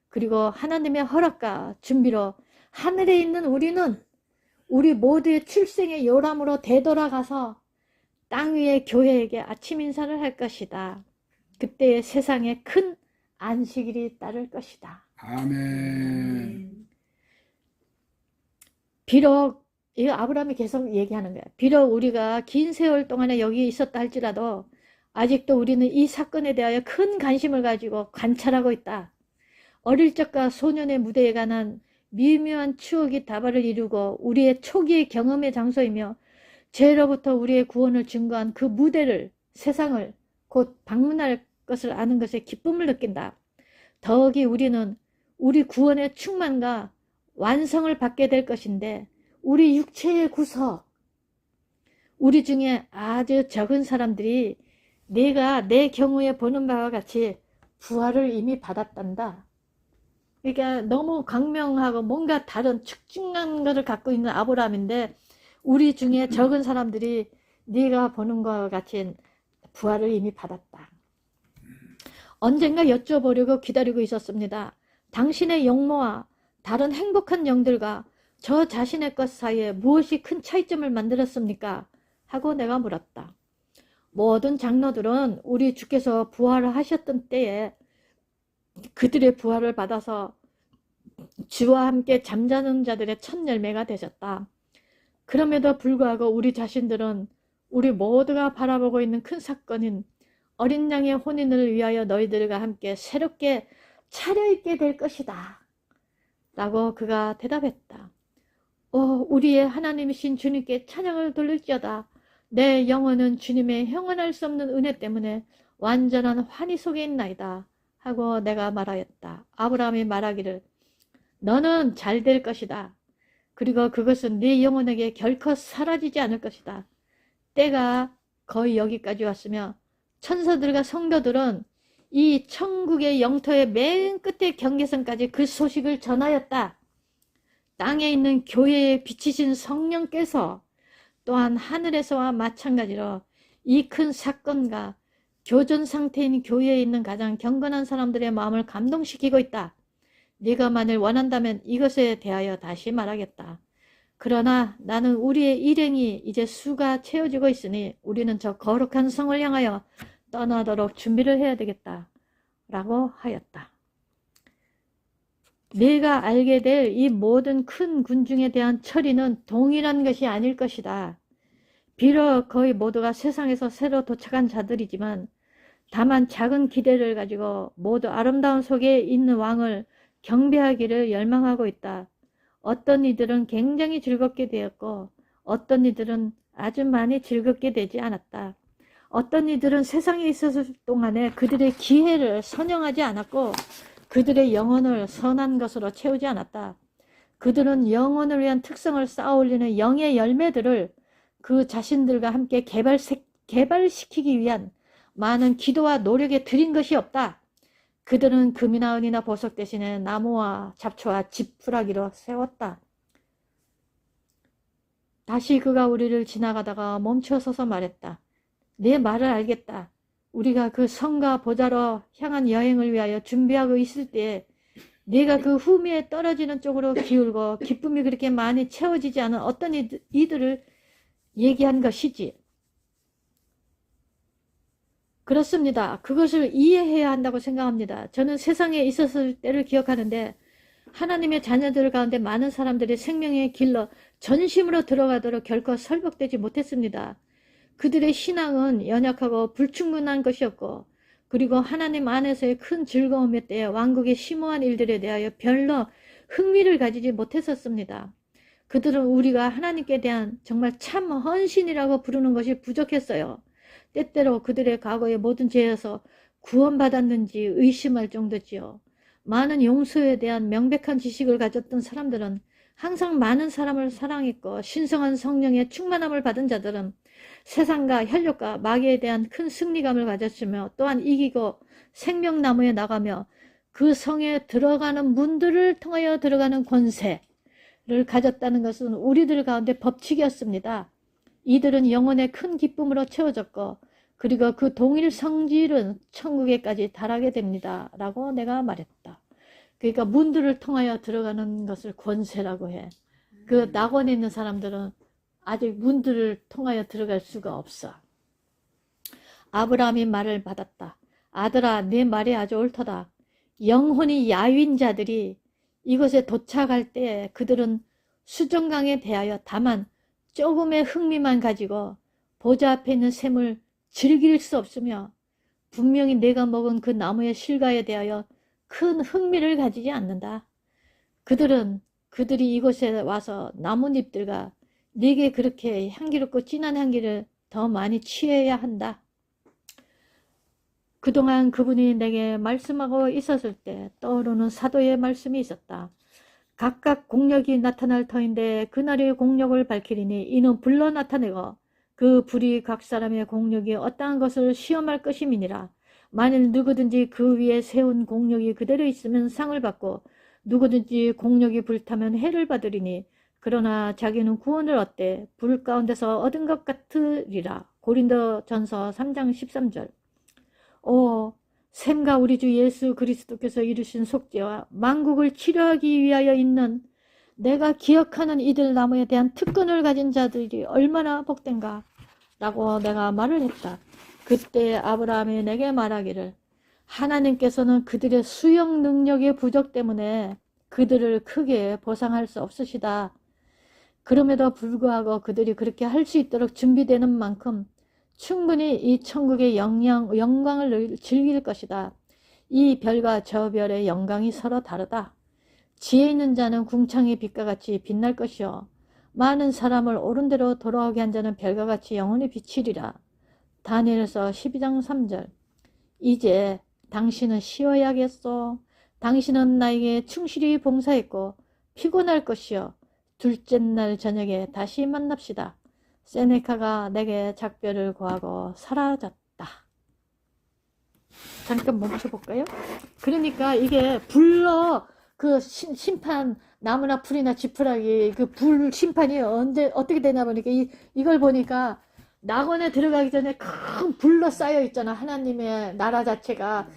[SPEAKER 1] 그리고 하나님의 허락과 준비로 하늘에 있는 우리는 우리 모두의 출생의 요람으로 되돌아가서 땅 위의 교회에게 아침 인사를 할 것이다. 그때 세상에 큰 안식일이 따를 것이다.
[SPEAKER 2] 아멘.
[SPEAKER 1] 비록 이거 아브라함이 계속 얘기하는 거야. 비록 우리가 긴 세월 동안에 여기 있었다 할지라도 아직도 우리는 이 사건에 대하여 큰 관심을 가지고 관찰하고 있다. 어릴 적과 소년의 무대에 관한 미묘한 추억이 다발을 이루고 우리의 초기의 경험의 장소이며 죄로부터 우리의 구원을 증거한 그 무대를, 세상을 곧 방문할 것을 아는 것에 기쁨을 느낀다. 더욱이 우리는 우리 구원의 충만과 완성을 받게 될 것인데 우리 육체의 구석, 우리 중에 아주 적은 사람들이 내가 내 경우에 보는 바와 같이 부활을 이미 받았단다. 그러니까 너무 광명하고 뭔가 다른 특징한 것을 갖고 있는 아브라함인데 우리 중에 적은 사람들이 네가 보는 것과 같이 부활을 이미 받았다. 언젠가 여쭤보려고 기다리고 있었습니다. 당신의 영모와 다른 행복한 영들과 저 자신의 것 사이에 무엇이 큰 차이점을 만들었습니까? 하고 내가 물었다. 모든 장로들은 우리 주께서 부활을 하셨던 때에 그들의 부활을 받아서 주와 함께 잠자는 자들의 첫 열매가 되셨다. 그럼에도 불구하고 우리 자신들은 우리 모두가 바라보고 있는 큰 사건인 어린 양의 혼인을 위하여 너희들과 함께 새롭게 차려입게 될 것이다. 라고 그가 대답했다. 우리의 하나님이신 주님께 찬양을 돌릴지어다. 내 영혼은 주님의 형언할 수 없는 은혜 때문에 완전한 환희 속에 있나이다. 하고 내가 말하였다. 아브라함이 말하기를 너는 잘 될 것이다. 그리고 그것은 네 영혼에게 결코 사라지지 않을 것이다. 때가 거의 여기까지 왔으며 천사들과 성도들은 이 천국의 영토의 맨 끝의 경계선까지 그 소식을 전하였다. 땅에 있는 교회에 비치신 성령께서 또한 하늘에서와 마찬가지로 이 큰 사건과 교전 상태인 교회에 있는 가장 경건한 사람들의 마음을 감동시키고 있다. 네가 만일 원한다면 이것에 대하여 다시 말하겠다. 그러나 나는 우리의 일행이 이제 수가 채워지고 있으니 우리는 저 거룩한 성을 향하여 떠나도록 준비를 해야 되겠다. 라고 하였다. 네가 알게 될 이 모든 큰 군중에 대한 처리는 동일한 것이 아닐 것이다. 비록 거의 모두가 세상에서 새로 도착한 자들이지만 다만 작은 기대를 가지고 모두 아름다운 속에 있는 왕을 경배하기를 열망하고 있다. 어떤 이들은 굉장히 즐겁게 되었고 어떤 이들은 아주 많이 즐겁게 되지 않았다. 어떤 이들은 세상에 있었을 동안에 그들의 기회를 선영하지 않았고 그들의 영혼을 선한 것으로 채우지 않았다. 그들은 영혼을 위한 특성을 쌓아올리는 영의 열매들을 그 자신들과 함께 개발시키기 위한 많은 기도와 노력에 들인 것이 없다. 그들은 금이나 은이나 보석 대신에 나무와 잡초와 지푸라기로 세웠다. 다시 그가 우리를 지나가다가 멈춰서서 말했다. 네 말을 알겠다. 우리가 그 성과 보좌로 향한 여행을 위하여 준비하고 있을 때에 네가 그 후미에 떨어지는 쪽으로 기울고 기쁨이 그렇게 많이 채워지지 않은 어떤 이들을 얘기한 것이지. 그렇습니다. 그것을 이해해야 한다고 생각합니다. 저는 세상에 있었을 때를 기억하는데 하나님의 자녀들 가운데 많은 사람들이 생명의 길로 전심으로 들어가도록 결코 설복되지 못했습니다. 그들의 신앙은 연약하고 불충분한 것이었고 그리고 하나님 안에서의 큰 즐거움의 때에 왕국의 심오한 일들에 대하여 별로 흥미를 가지지 못했었습니다. 그들은 우리가 하나님께 대한 정말 참 헌신이라고 부르는 것이 부족했어요. 때때로 그들의 과거의 모든 죄에서 구원받았는지 의심할 정도지요. 많은 용서에 대한 명백한 지식을 가졌던 사람들은 항상 많은 사람을 사랑했고 신성한 성령의 충만함을 받은 자들은 세상과 혈육과 마귀에 대한 큰 승리감을 가졌으며 또한 이기고 생명나무에 나가며 그 성에 들어가는 문들을 통하여 들어가는 권세를 가졌다는 것은 우리들 가운데 법칙이었습니다. 이들은 영혼의 큰 기쁨으로 채워졌고 그리고 그 동일 성질은 천국에까지 달하게 됩니다. 라고 내가 말했다. 그러니까 문들을 통하여 들어가는 것을 권세라고 해. 그 낙원에 있는 사람들은 아직 문들을 통하여 들어갈 수가 없어. 아브라함이 말을 받았다. 아들아, 네 말이 아주 옳도다. 영혼이 야윈 자들이 이곳에 도착할 때 그들은 수정강에 대하여 다만 조금의 흥미만 가지고 보좌 앞에 있는 샘을 즐길 수 없으며 분명히 내가 먹은 그 나무의 실과에 대하여 큰 흥미를 가지지 않는다. 그들이 이곳에 와서 나뭇잎들과 네게 그렇게 향기롭고 진한 향기를 더 많이 취해야 한다. 그동안 그분이 내게 말씀하고 있었을 때 떠오르는 사도의 말씀이 있었다. 각각 공력이 나타날 터인데 그날의 공력을 밝히리니 이는 불로 나타내고 그 불이 각 사람의 공력이 어떠한 것을 시험할 것임이니라. 만일 누구든지 그 위에 세운 공력이 그대로 있으면 상을 받고 누구든지 공력이 불타면 해를 받으리니 그러나 자기는 구원을 얻되 불 가운데서 얻은 것 같으리라. 고린도전서 3장 13절. 오, 샘과 우리 주 예수 그리스도께서 이루신 속죄와 만국을 치료하기 위하여 있는 내가 기억하는 이들 나무에 대한 특권을 가진 자들이 얼마나 복된가 라고 내가 말을 했다. 그때 아브라함이 내게 말하기를 하나님께서는 그들의 수용 능력의 부족 때문에 그들을 크게 보상할 수 없으시다. 그럼에도 불구하고 그들이 그렇게 할 수 있도록 준비되는 만큼 충분히 이 천국의 영광을 즐길 것이다. 이 별과 저 별의 영광이 서로 다르다. 지혜 있는 자는 궁창의 빛과 같이 빛날 것이요 많은 사람을 옳은 대로 돌아오게 한 자는 별과 같이 영원히 비치리라. 다니엘서 12장 3절. 이제 당신은 쉬어야겠소. 당신은 나에게 충실히 봉사했고 피곤할 것이요 둘째 날 저녁에 다시 만납시다. 세네카가 내게 작별을 고하고 사라졌다. 잠깐 멈춰볼까요? 그러니까 이게 불로 그 심판 나무나 풀이나 지푸라기 그 불 심판이 언제 어떻게 되나 보니까 이걸 보니까 낙원에 들어가기 전에 큰 불로 쌓여 있잖아. 하나님의 나라 자체가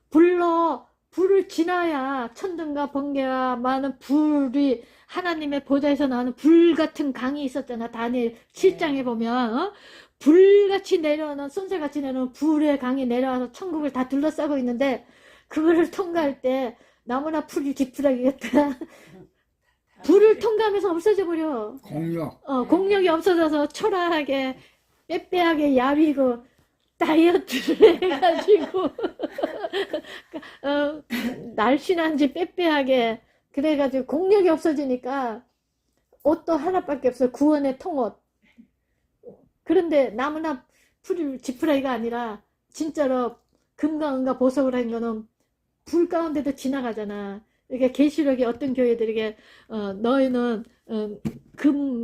[SPEAKER 1] 불을 지나야 천둥과 번개와 많은 불이 하나님의 보좌에서 나오는 불 같은 강이 있었잖아. 다니엘 7장에 보면 불같이 내려오는 쏜살같이 내려오는 불의 강이 내려와서 천국을 다 둘러싸고 있는데 그거를 통과할 때 나무나 풀이 지푸라기 같다. 불을 통과하면서 없어져 버려. 공력이 없어져서 초라하게 빼빼하게 야위고 다이어트를 해가지고 날씬한지 빼빼하게 그래가지고 공력이 없어지니까 옷도 하나밖에 없어. 구원의 통옷. 그런데 나무나 풀 지푸라기가 아니라 진짜로 금과 은과 보석을 한 거는 불 가운데도 지나가잖아. 그러니까 계시록에 어떤 교회들에게 너희는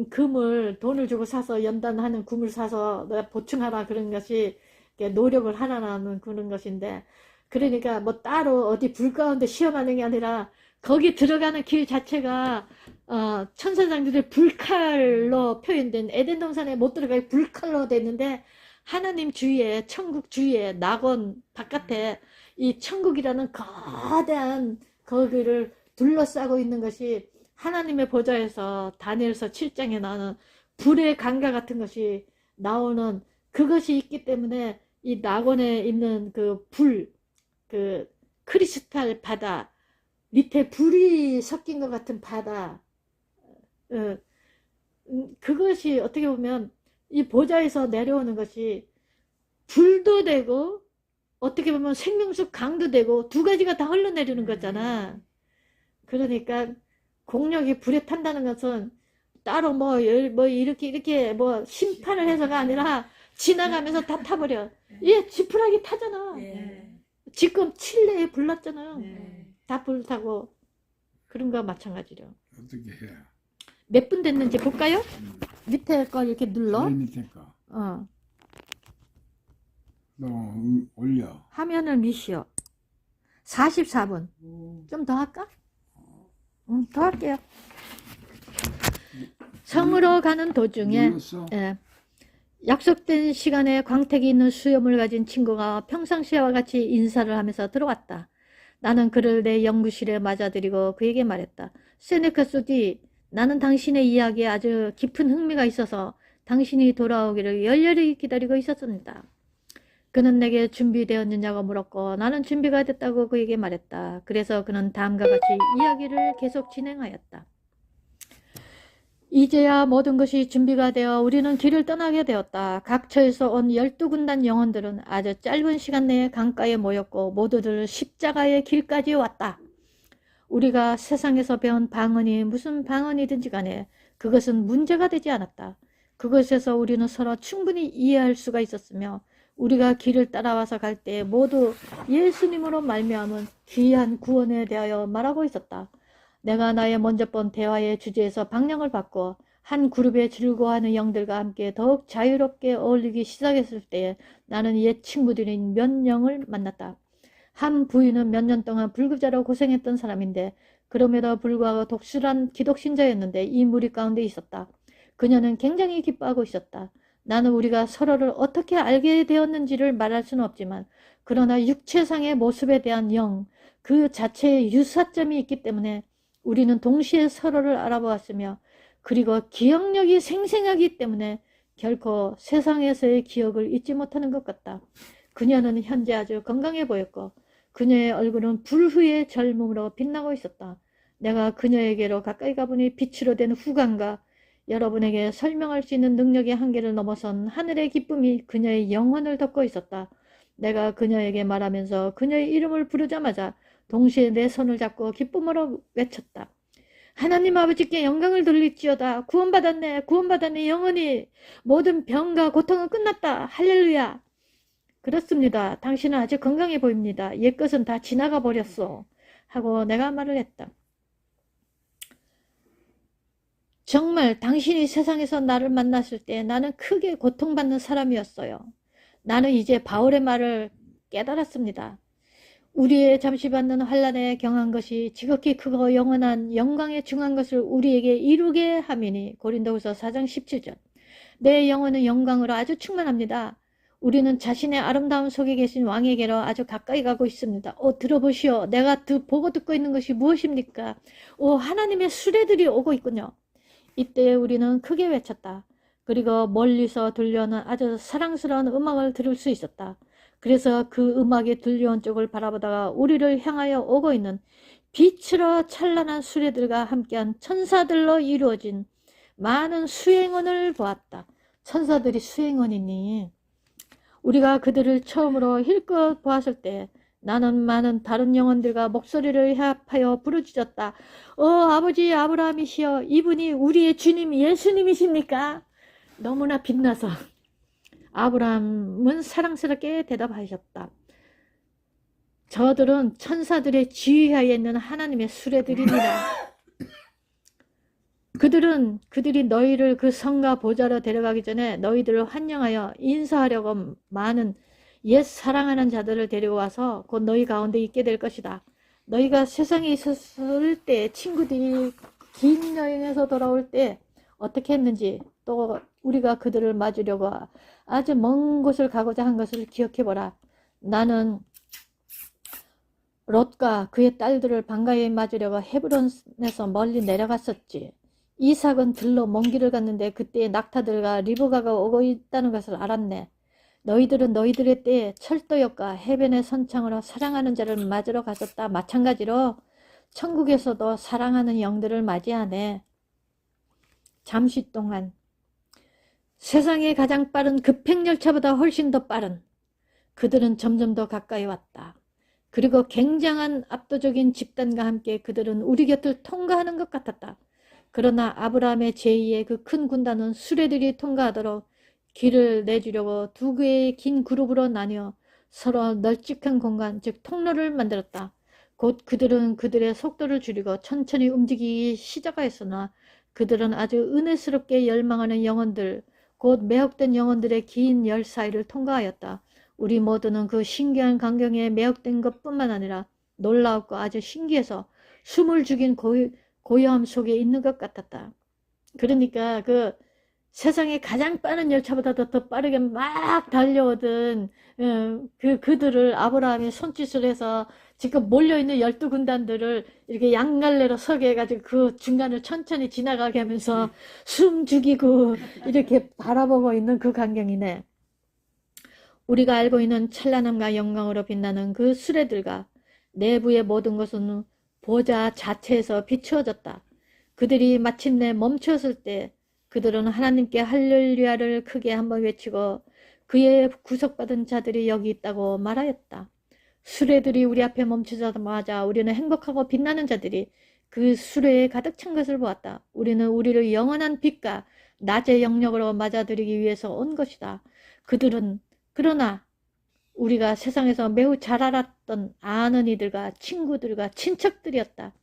[SPEAKER 1] 금을 돈을 주고 사서 연단하는 금을 사서 보충하라 그런 것이 노력을 하라는 그런 것인데, 그러니까 뭐 따로 어디 불 가운데 시험하는 게 아니라 거기 들어가는 길 자체가 천사장들의 불칼로 표현된 에덴 동산에 못 들어가게 불칼로 됐는데 하나님 주위에 천국 주위에 낙원 바깥에 이 천국이라는 거대한 거기를 둘러싸고 있는 것이 하나님의 보좌에서 다니엘서 7장에 나오는 불의 강가 같은 것이 나오는 그것이 있기 때문에 이 낙원에 있는 그 불, 그 크리스탈 바다 밑에 불이 섞인 것 같은 바다, 그것이 어떻게 보면 이 보좌에서 내려오는 것이 불도 되고 어떻게 보면 생명수 강도 되고 두 가지가 다 흘러내리는 거잖아. 그러니까 공력이 불에 탄다는 것은 따로 뭐 이렇게 뭐 심판을 해서가 아니라 지나가면서 다 타버려. 얘 지푸라기 타잖아. 지금 칠레에 불났잖아요. 다 불타고 그런 거와 마찬가지로.
[SPEAKER 2] 어떻게 해?
[SPEAKER 1] 몇 분 됐는지 볼까요? 밑에 걸 이렇게 눌러.
[SPEAKER 2] 밑에 거. 너 올려.
[SPEAKER 1] 화면을 미시오. 44분. 좀 더 할까? 더 할게요. 성으로 가는 도중에
[SPEAKER 2] 눌렀어?
[SPEAKER 1] 예, 약속된 시간에 광택이 있는 수염을 가진 친구가 평상시와 같이 인사를 하면서 들어왔다. 나는 그를 내 연구실에 맞아들이고 그에게 말했다. 세네카 소디, 나는 당신의 이야기에 아주 깊은 흥미가 있어서 당신이 돌아오기를 열렬히 기다리고 있었습니다. 그는 내게 준비되었느냐고 물었고 나는 준비가 됐다고 그에게 말했다. 그래서 그는 다음과 같이 이야기를 계속 진행하였다. 이제야 모든 것이 준비가 되어 우리는 길을 떠나게 되었다. 각 처에서 온 12군단 영혼들은 아주 짧은 시간 내에 강가에 모였고 모두들 십자가의 길까지 왔다. 우리가 세상에서 배운 방언이 무슨 방언이든지 간에 그것은 문제가 되지 않았다. 그것에서 우리는 서로 충분히 이해할 수가 있었으며 우리가 길을 따라와서 갈 때 모두 예수님으로 말미암은 귀한 구원에 대하여 말하고 있었다. 내가 나의 먼저 본 대화의 주제에서 방향을 바꿔 한 그룹의 즐거워하는 영들과 함께 더욱 자유롭게 어울리기 시작했을 때에 나는 옛 친구들인 몇 영을 만났다. 한 부인은 몇 년 동안 불구자로 고생했던 사람인데 그럼에도 불구하고 독실한 기독신자였는데 이 무리 가운데 있었다. 그녀는 굉장히 기뻐하고 있었다. 나는 우리가 서로를 어떻게 알게 되었는지를 말할 수는 없지만 그러나 육체상의 모습에 대한 영, 그 자체의 유사점이 있기 때문에 우리는 동시에 서로를 알아보았으며 그리고 기억력이 생생하기 때문에 결코 세상에서의 기억을 잊지 못하는 것 같다. 그녀는 현재 아주 건강해 보였고 그녀의 얼굴은 불후의 젊음으로 빛나고 있었다. 내가 그녀에게로 가까이 가보니 빛으로 된 후광과 여러분에게 설명할 수 있는 능력의 한계를 넘어선 하늘의 기쁨이 그녀의 영혼을 덮고 있었다. 내가 그녀에게 말하면서 그녀의 이름을 부르자마자 동시에 내 손을 잡고 기쁨으로 외쳤다. 하나님 아버지께 영광을 돌릴지어다. 구원받았네. 구원받았네. 영원히 모든 병과 고통은 끝났다. 할렐루야. 그렇습니다. 당신은 아주 건강해 보입니다. 옛것은 다 지나가 버렸어. 하고 내가 말을 했다. 정말 당신이 세상에서 나를 만났을 때 나는 크게 고통받는 사람이었어요. 나는 이제 바울의 말을 깨달았습니다. 우리의 잠시 받는 환난에 경한 것이 지극히 크고 영원한 영광에 중한 것을 우리에게 이루게 함이니. 고린도후서 4장 17절. 내 영혼은 영광으로 아주 충만합니다. 우리는 자신의 아름다움 속에 계신 왕에게로 아주 가까이 가고 있습니다. 들어보시오. 내가 보고 듣고 있는 것이 무엇입니까? 하나님의 수레들이 오고 있군요. 이때 우리는 크게 외쳤다. 그리고 멀리서 들려오는 아주 사랑스러운 음악을 들을 수 있었다. 그래서 그 음악이 들려온 쪽을 바라보다가 우리를 향하여 오고 있는 빛으로 찬란한 수레들과 함께한 천사들로 이루어진 많은 수행원을 보았다. 천사들이 수행원이니 우리가 그들을 처음으로 힐끗 보았을 때 나는 많은 다른 영혼들과 목소리를 합하여 부르짖었다. 아버지 아브라함이시여, 이분이 우리의 주님 예수님이십니까? 너무나 빛나서 아브라함은 사랑스럽게 대답하셨다. 저들은 천사들의 지휘하에 있는 하나님의 수레들이니라. 그들이 너희를 그 성과 보좌로 데려가기 전에 너희들을 환영하여 인사하려고 많은 옛 사랑하는 자들을 데리고 와서 곧 너희 가운데 있게 될 것이다. 너희가 세상에 있었을 때 친구들이 긴 여행에서 돌아올 때 어떻게 했는지, 또 우리가 그들을 맞으려고 아주 먼 곳을 가고자 한 것을 기억해보라. 나는 롯과 그의 딸들을 반가이 맞으려고 헤브론에서 멀리 내려갔었지. 이삭은 들로 먼 길을 갔는데 그때에 낙타들과 리브가가 오고 있다는 것을 알았네. 너희들은 너희들의 때에 철도역과 해변의 선창으로 사랑하는 자를 맞으러 갔었다. 마찬가지로 천국에서도 사랑하는 영들을 맞이하네. 잠시 동안 세상에 가장 빠른 급행열차보다 훨씬 더 빠른 그들은 점점 더 가까이 왔다. 그리고 굉장한 압도적인 집단과 함께 그들은 우리 곁을 통과하는 것 같았다. 그러나 아브라함의 제2의 그 큰 군단은 수레들이 통과하도록 길을 내주려고 두 개의 긴 그룹으로 나뉘어 서로 널찍한 공간, 즉 통로를 만들었다. 곧 그들은 그들의 속도를 줄이고 천천히 움직이기 시작하였으나 그들은 아주 은혜스럽게 열망하는 영혼들, 곧 매혹된 영혼들의 긴 열 사이를 통과하였다. 우리 모두는 그 신기한 광경에 매혹된 것뿐만 아니라 놀라웠고 아주 신기해서 숨을 죽인 고요함 속에 있는 것 같았다. 그러니까 그 세상에 가장 빠른 열차보다도 더 빠르게 막 달려오던 그들을 아브라함이 손짓을 해서 지금 몰려있는 12군단들을 이렇게 양갈래로 서게 해가지고 그 중간을 천천히 지나가게 하면서 숨 죽이고 이렇게 바라보고 있는 그 광경이네. 우리가 알고 있는 찬란함과 영광으로 빛나는 그 수레들과 내부의 모든 것은 보좌 자체에서 비추어졌다. 그들이 마침내 멈췄을 때 그들은 하나님께 할렐루야를 크게 한번 외치고 그의 구속받은 자들이 여기 있다고 말하였다. 수레들이 우리 앞에 멈추자마자 우리는 행복하고 빛나는 자들이 그 수레에 가득 찬 것을 보았다. 우리는 우리를 영원한 빛과 낮의 영역으로 맞아들이기 위해서 온 것이다. 그들은 그러나 우리가 세상에서 매우 잘 알았던 아는 이들과 친구들과 친척들이었다.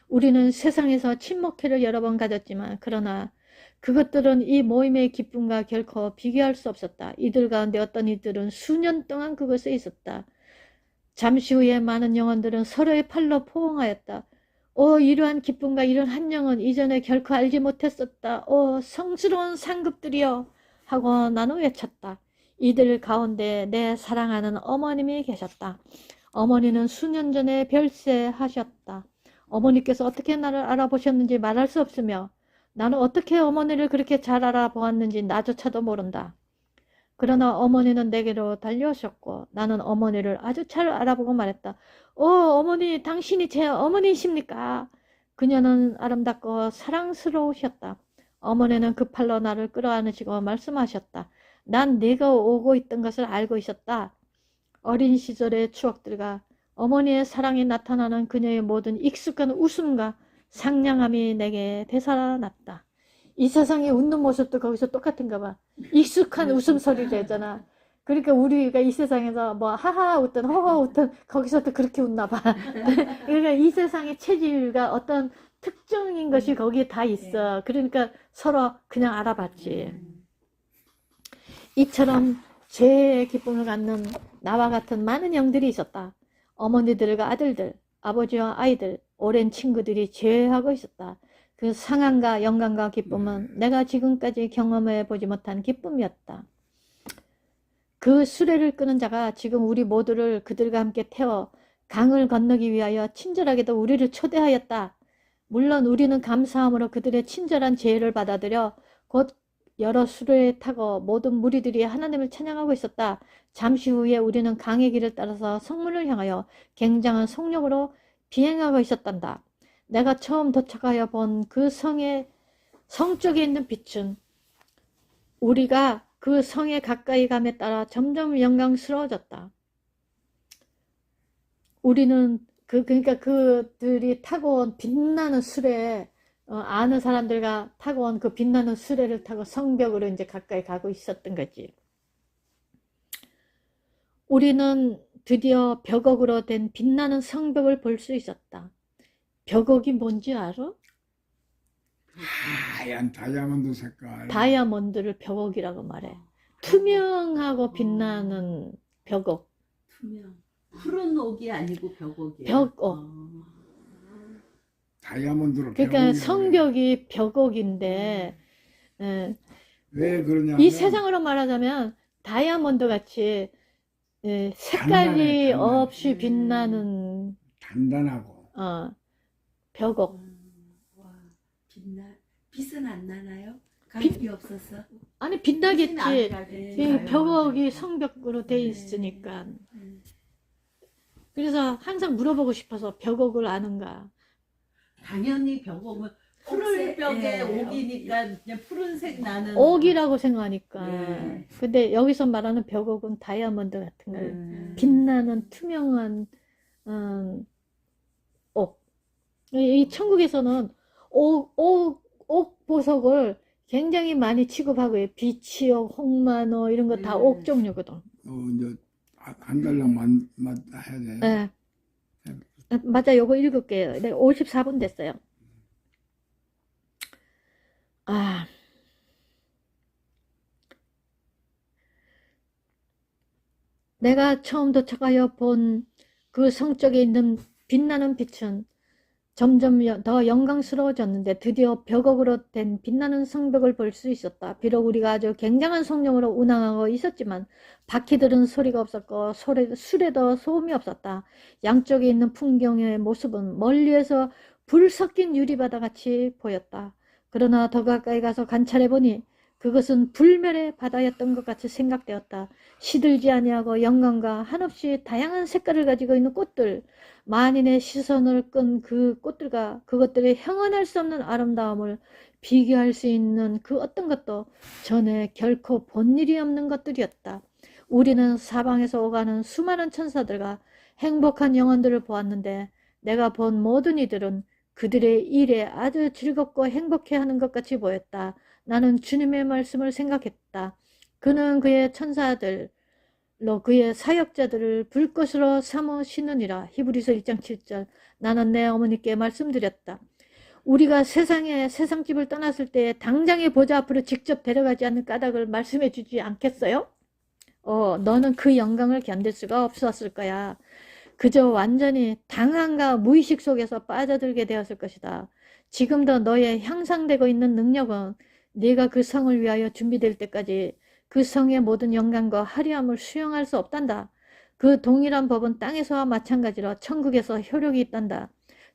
[SPEAKER 1] 우리는 세상에서 친목회를 여러 번 가졌지만 그러나 그것들은 이 모임의 기쁨과 결코 비교할 수 없었다. 이들 가운데 어떤 이들은 수년 동안 그것에 있었다. 잠시 후에 많은 영혼들은 서로의 팔로 포옹하였다. 이러한 기쁨과 이런 한영은 이전에 결코 알지 못했었다. 성스러운 상급들이여 하고 나는 외쳤다. 이들 가운데 내 사랑하는 어머님이 계셨다. 어머니는 수년 전에 별세하셨다. 어머니께서 어떻게 나를 알아보셨는지 말할 수 없으며 나는 어떻게 어머니를 그렇게 잘 알아보았는지 나조차도 모른다. 그러나 어머니는 내게로 달려오셨고 나는 어머니를 아주 잘 알아보고 말했다. 어머니, 당신이 제 어머니이십니까? 그녀는 아름답고 사랑스러우셨다. 어머니는 그 팔로 나를 끌어안으시고 말씀하셨다. 난 네가 오고 있던 것을 알고 있었다. 어린 시절의 추억들과 어머니의 사랑이 나타나는 그녀의 모든 익숙한 웃음과 상냥함이 내게 되살아났다. 이 세상에 웃는 모습도 거기서 똑같은가 봐. 익숙한 웃음소리를 했잖아. 그러니까 우리가 이 세상에서 뭐 하하 웃든 허허 웃든 거기서도 그렇게 웃나 봐. 그러니까 이 세상의 체질과 어떤 특정인 것이 거기에 다 있어. 그러니까 서로 그냥 알아봤지. 이처럼 죄의 기쁨을 갖는 나와 같은 많은 영들이 있었다. 어머니들과 아들들, 아버지와 아이들, 오랜 친구들이 제외하고 있었다. 그 상함과 영광과 기쁨은 내가 지금까지 경험해 보지 못한 기쁨이었다. 그 수레를 끄는 자가 지금 우리 모두를 그들과 함께 태워 강을 건너기 위하여 친절하게도 우리를 초대하였다. 물론 우리는 감사함으로 그들의 친절한 제의를 받아들여 곧 여러 수레에 타고 모든 무리들이 하나님을 찬양하고 있었다. 잠시 후에 우리는 강의 길을 따라서 성문을 향하여 굉장한 속력으로 비행하고 있었단다. 내가 처음 도착하여 본 그 성의 성 쪽에 있는 빛은 우리가 그 성에 가까이 감에 따라 점점 영광스러워졌다. 우리는 그러니까 그들이 타고 온 빛나는 수레에 아는 사람들과 타고 온 그 빛나는 수레를 타고 성벽으로 이제 가까이 가고 있었던 거지. 우리는 드디어 벽옥으로 된 빛나는 성벽을 볼 수 있었다. 벽옥이 뭔지 알아?
[SPEAKER 2] 하얀 다이아몬드 색깔.
[SPEAKER 1] 다이아몬드를 벽옥이라고 말해. 투명하고 빛나는 벽옥.
[SPEAKER 3] 투명. 푸른 옥이 아니고 벽옥이에요.
[SPEAKER 1] 벽옥.
[SPEAKER 2] 다이아몬드로.
[SPEAKER 1] 그러니까
[SPEAKER 2] 벽옥이라고
[SPEAKER 1] 성벽이 벽옥인데
[SPEAKER 2] 왜 그러냐면
[SPEAKER 1] 이 세상으로 말하자면 다이아몬드 같이 색깔이
[SPEAKER 2] 단단해.
[SPEAKER 1] 없이 빛나는
[SPEAKER 2] 단단하고.
[SPEAKER 1] 벽옥.
[SPEAKER 3] 와, 빛은 안 나나요? 가격이 없어서.
[SPEAKER 1] 아니 빛나겠지.
[SPEAKER 3] 네,
[SPEAKER 1] 이 벽옥이 성벽으로 돼 있으니까. 그래서 항상 물어보고 싶어서 벽옥을 아는가.
[SPEAKER 3] 당연히 벽옥은 푸른 벽에 옥이니까 그냥 푸른색 나는
[SPEAKER 1] 옥이라고 생각하니까.
[SPEAKER 3] 네.
[SPEAKER 1] 근데 여기서 말하는 벽옥은 다이아몬드 같은 거. 빛나는 투명한 옥. 이 천국에서는 옥 보석을 굉장히 많이 취급하고요. 비치옥, 홍만호 이런 거 다 옥 종류거든.
[SPEAKER 2] 이제 한 달락만 해야 돼.
[SPEAKER 1] 네. 맞아, 요거 읽을게요. 네, 54분 됐어요. 내가 처음 도착하여 본 그 성 쪽에 있는 빛나는 빛은 점점 더 영광스러워졌는데 드디어 벽옥으로 된 빛나는 성벽을 볼 수 있었다. 비록 우리가 아주 굉장한 성령으로 운항하고 있었지만 바퀴들은 소리가 없었고 술에도 소음이 없었다. 양쪽에 있는 풍경의 모습은 멀리에서 불 섞인 유리바다 같이 보였다. 그러나 더 가까이 가서 관찰해보니 그것은 불멸의 바다였던 것 같이 생각되었다. 시들지 아니하고 영광과 한없이 다양한 색깔을 가지고 있는 꽃들, 만인의 시선을 끈 그 꽃들과 그것들의 형언할 수 없는 아름다움을 비교할 수 있는 그 어떤 것도 전에 결코 본 일이 없는 것들이었다. 우리는 사방에서 오가는 수많은 천사들과 행복한 영혼들을 보았는데 내가 본 모든 이들은 그들의 일에 아주 즐겁고 행복해하는 것 같이 보였다. 나는 주님의 말씀을 생각했다. 그는 그의 천사들로 그의 사역자들을 불꽃으로 삼으시느니라. 히브리서 1장 7절. 나는 내 어머니께 말씀드렸다. 우리가 세상집을 떠났을 때 당장의 보좌 앞으로 직접 데려가지 않는 까닭을 말씀해 주지 않겠어요? 너는 그 영광을 견딜 수가 없었을 거야. 그저 완전히 당황과 무의식 속에서 빠져들게 되었을 것이다. 지금도 너의 향상되고 있는 능력은 네가 그 성을 위하여 준비될 때까지 그 성의 모든 영광과 화려함을 수용할 수 없단다. 그 동일한 법은 땅에서와 마찬가지로 천국에서 효력이 있단다.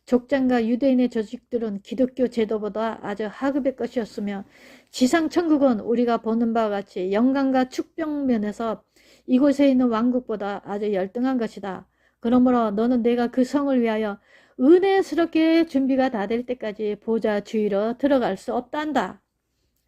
[SPEAKER 1] 족장과 유대인의 조직들은 기독교 제도보다 아주 하급의 것이었으며 지상 천국은 우리가 보는 바와 같이 영광과 축복 면에서 이곳에 있는 왕국보다 아주 열등한 것이다. 그러므로 너는 내가 그 성을 위하여 은혜스럽게 준비가 다 될 때까지 보좌 주위로 들어갈 수 없단다.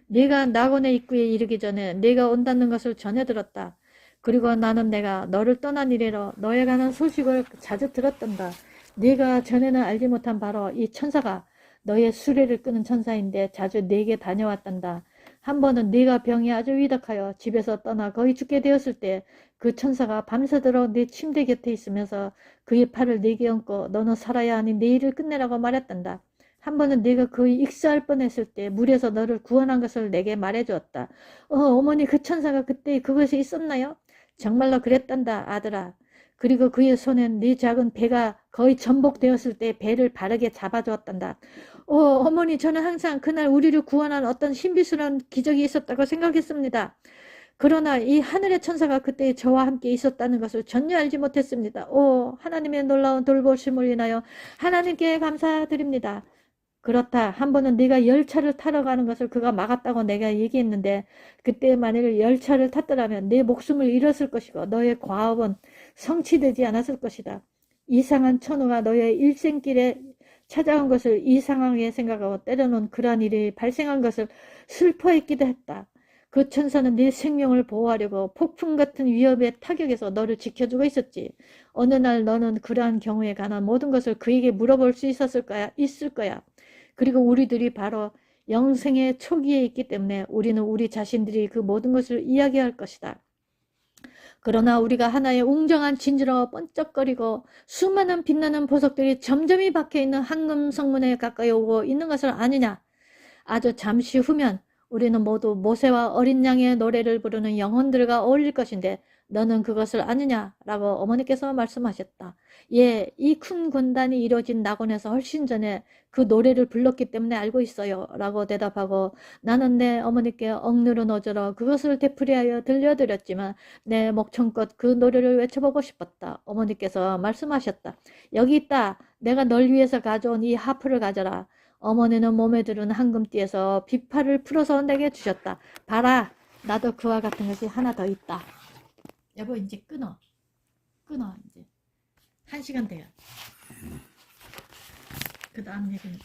[SPEAKER 1] 네가 낙원의 입구에 이르기 전에 네가 온다는 것을 전해 들었다. 그리고 나는 내가 너를 떠난 이래로 너에 관한 소식을 자주 들었단다. 네가 전에는 알지 못한 바로 이 천사가 너의 수레를 끄는 천사인데 자주 네게 다녀왔단다. 한 번은 네가 병이 아주 위독하여 집에서 떠나 거의 죽게 되었을 때 그 천사가 밤새도록 네 침대 곁에 있으면서 그의 팔을 네게 얹고 너는 살아야 하니 내 일을 끝내라고 말했단다. 한 번은 네가 거의 익사할 뻔했을 때 물에서 너를 구원한 것을 내게 말해주었다. 어머니 그 천사가 그때 그것이 있었나요? 정말로 그랬단다 아들아. 그리고 그의 손엔 네 작은 배가 거의 전복되었을 때 배를 바르게 잡아주었단다. 어머니 저는 항상 그날 우리를 구원한 어떤 신비스러운 기적이 있었다고 생각했습니다. 그러나 이 하늘의 천사가 그때 저와 함께 있었다는 것을 전혀 알지 못했습니다. 하나님의 놀라운 돌보심을 인하여 하나님께 감사드립니다. 그렇다. 한 번은 네가 열차를 타러 가는 것을 그가 막았다고 내가 얘기했는데 그때 만일 열차를 탔더라면 네 목숨을 잃었을 것이고 너의 과업은 성취되지 않았을 것이다. 이상한 천우가 너의 일생길에 찾아온 것을 이상하게 생각하고 때로는 그러한 일이 발생한 것을 슬퍼했기도 했다. 그 천사는 네 생명을 보호하려고 폭풍 같은 위협의 타격에서 너를 지켜주고 있었지. 어느 날 너는 그러한 경우에 관한 모든 것을 그에게 물어볼 수 있을 거야. 그리고 우리들이 바로 영생의 초기에 있기 때문에 우리는 우리 자신들이 그 모든 것을 이야기할 것이다. 그러나 우리가 하나의 웅장한 진주로 번쩍거리고 수많은 빛나는 보석들이 점점이 박혀있는 황금 성문에 가까이 오고 있는 것을 아느냐? 아주 잠시 후면 우리는 모두 모세와 어린 양의 노래를 부르는 영혼들과 어울릴 것인데 너는 그것을 아느냐? 라고 어머니께서 말씀하셨다. 예, 이 큰 군단이 이루어진 낙원에서 훨씬 전에 그 노래를 불렀기 때문에 알고 있어요. 라고 대답하고 나는 내 어머니께 억누른 어조로 그것을 되풀이하여 들려드렸지만 내 목청껏 그 노래를 외쳐보고 싶었다. 어머니께서 말씀하셨다. 여기 있다. 내가 널 위해서 가져온 이 하프를 가져라. 어머니는 몸에 두른 황금띠에서 비파를 풀어서 내게 주셨다. 봐라. 나도 그와 같은 것이 하나 더 있다. 여보 이제 끊어 이제 1시간 돼요. 그 다음 얘기니까.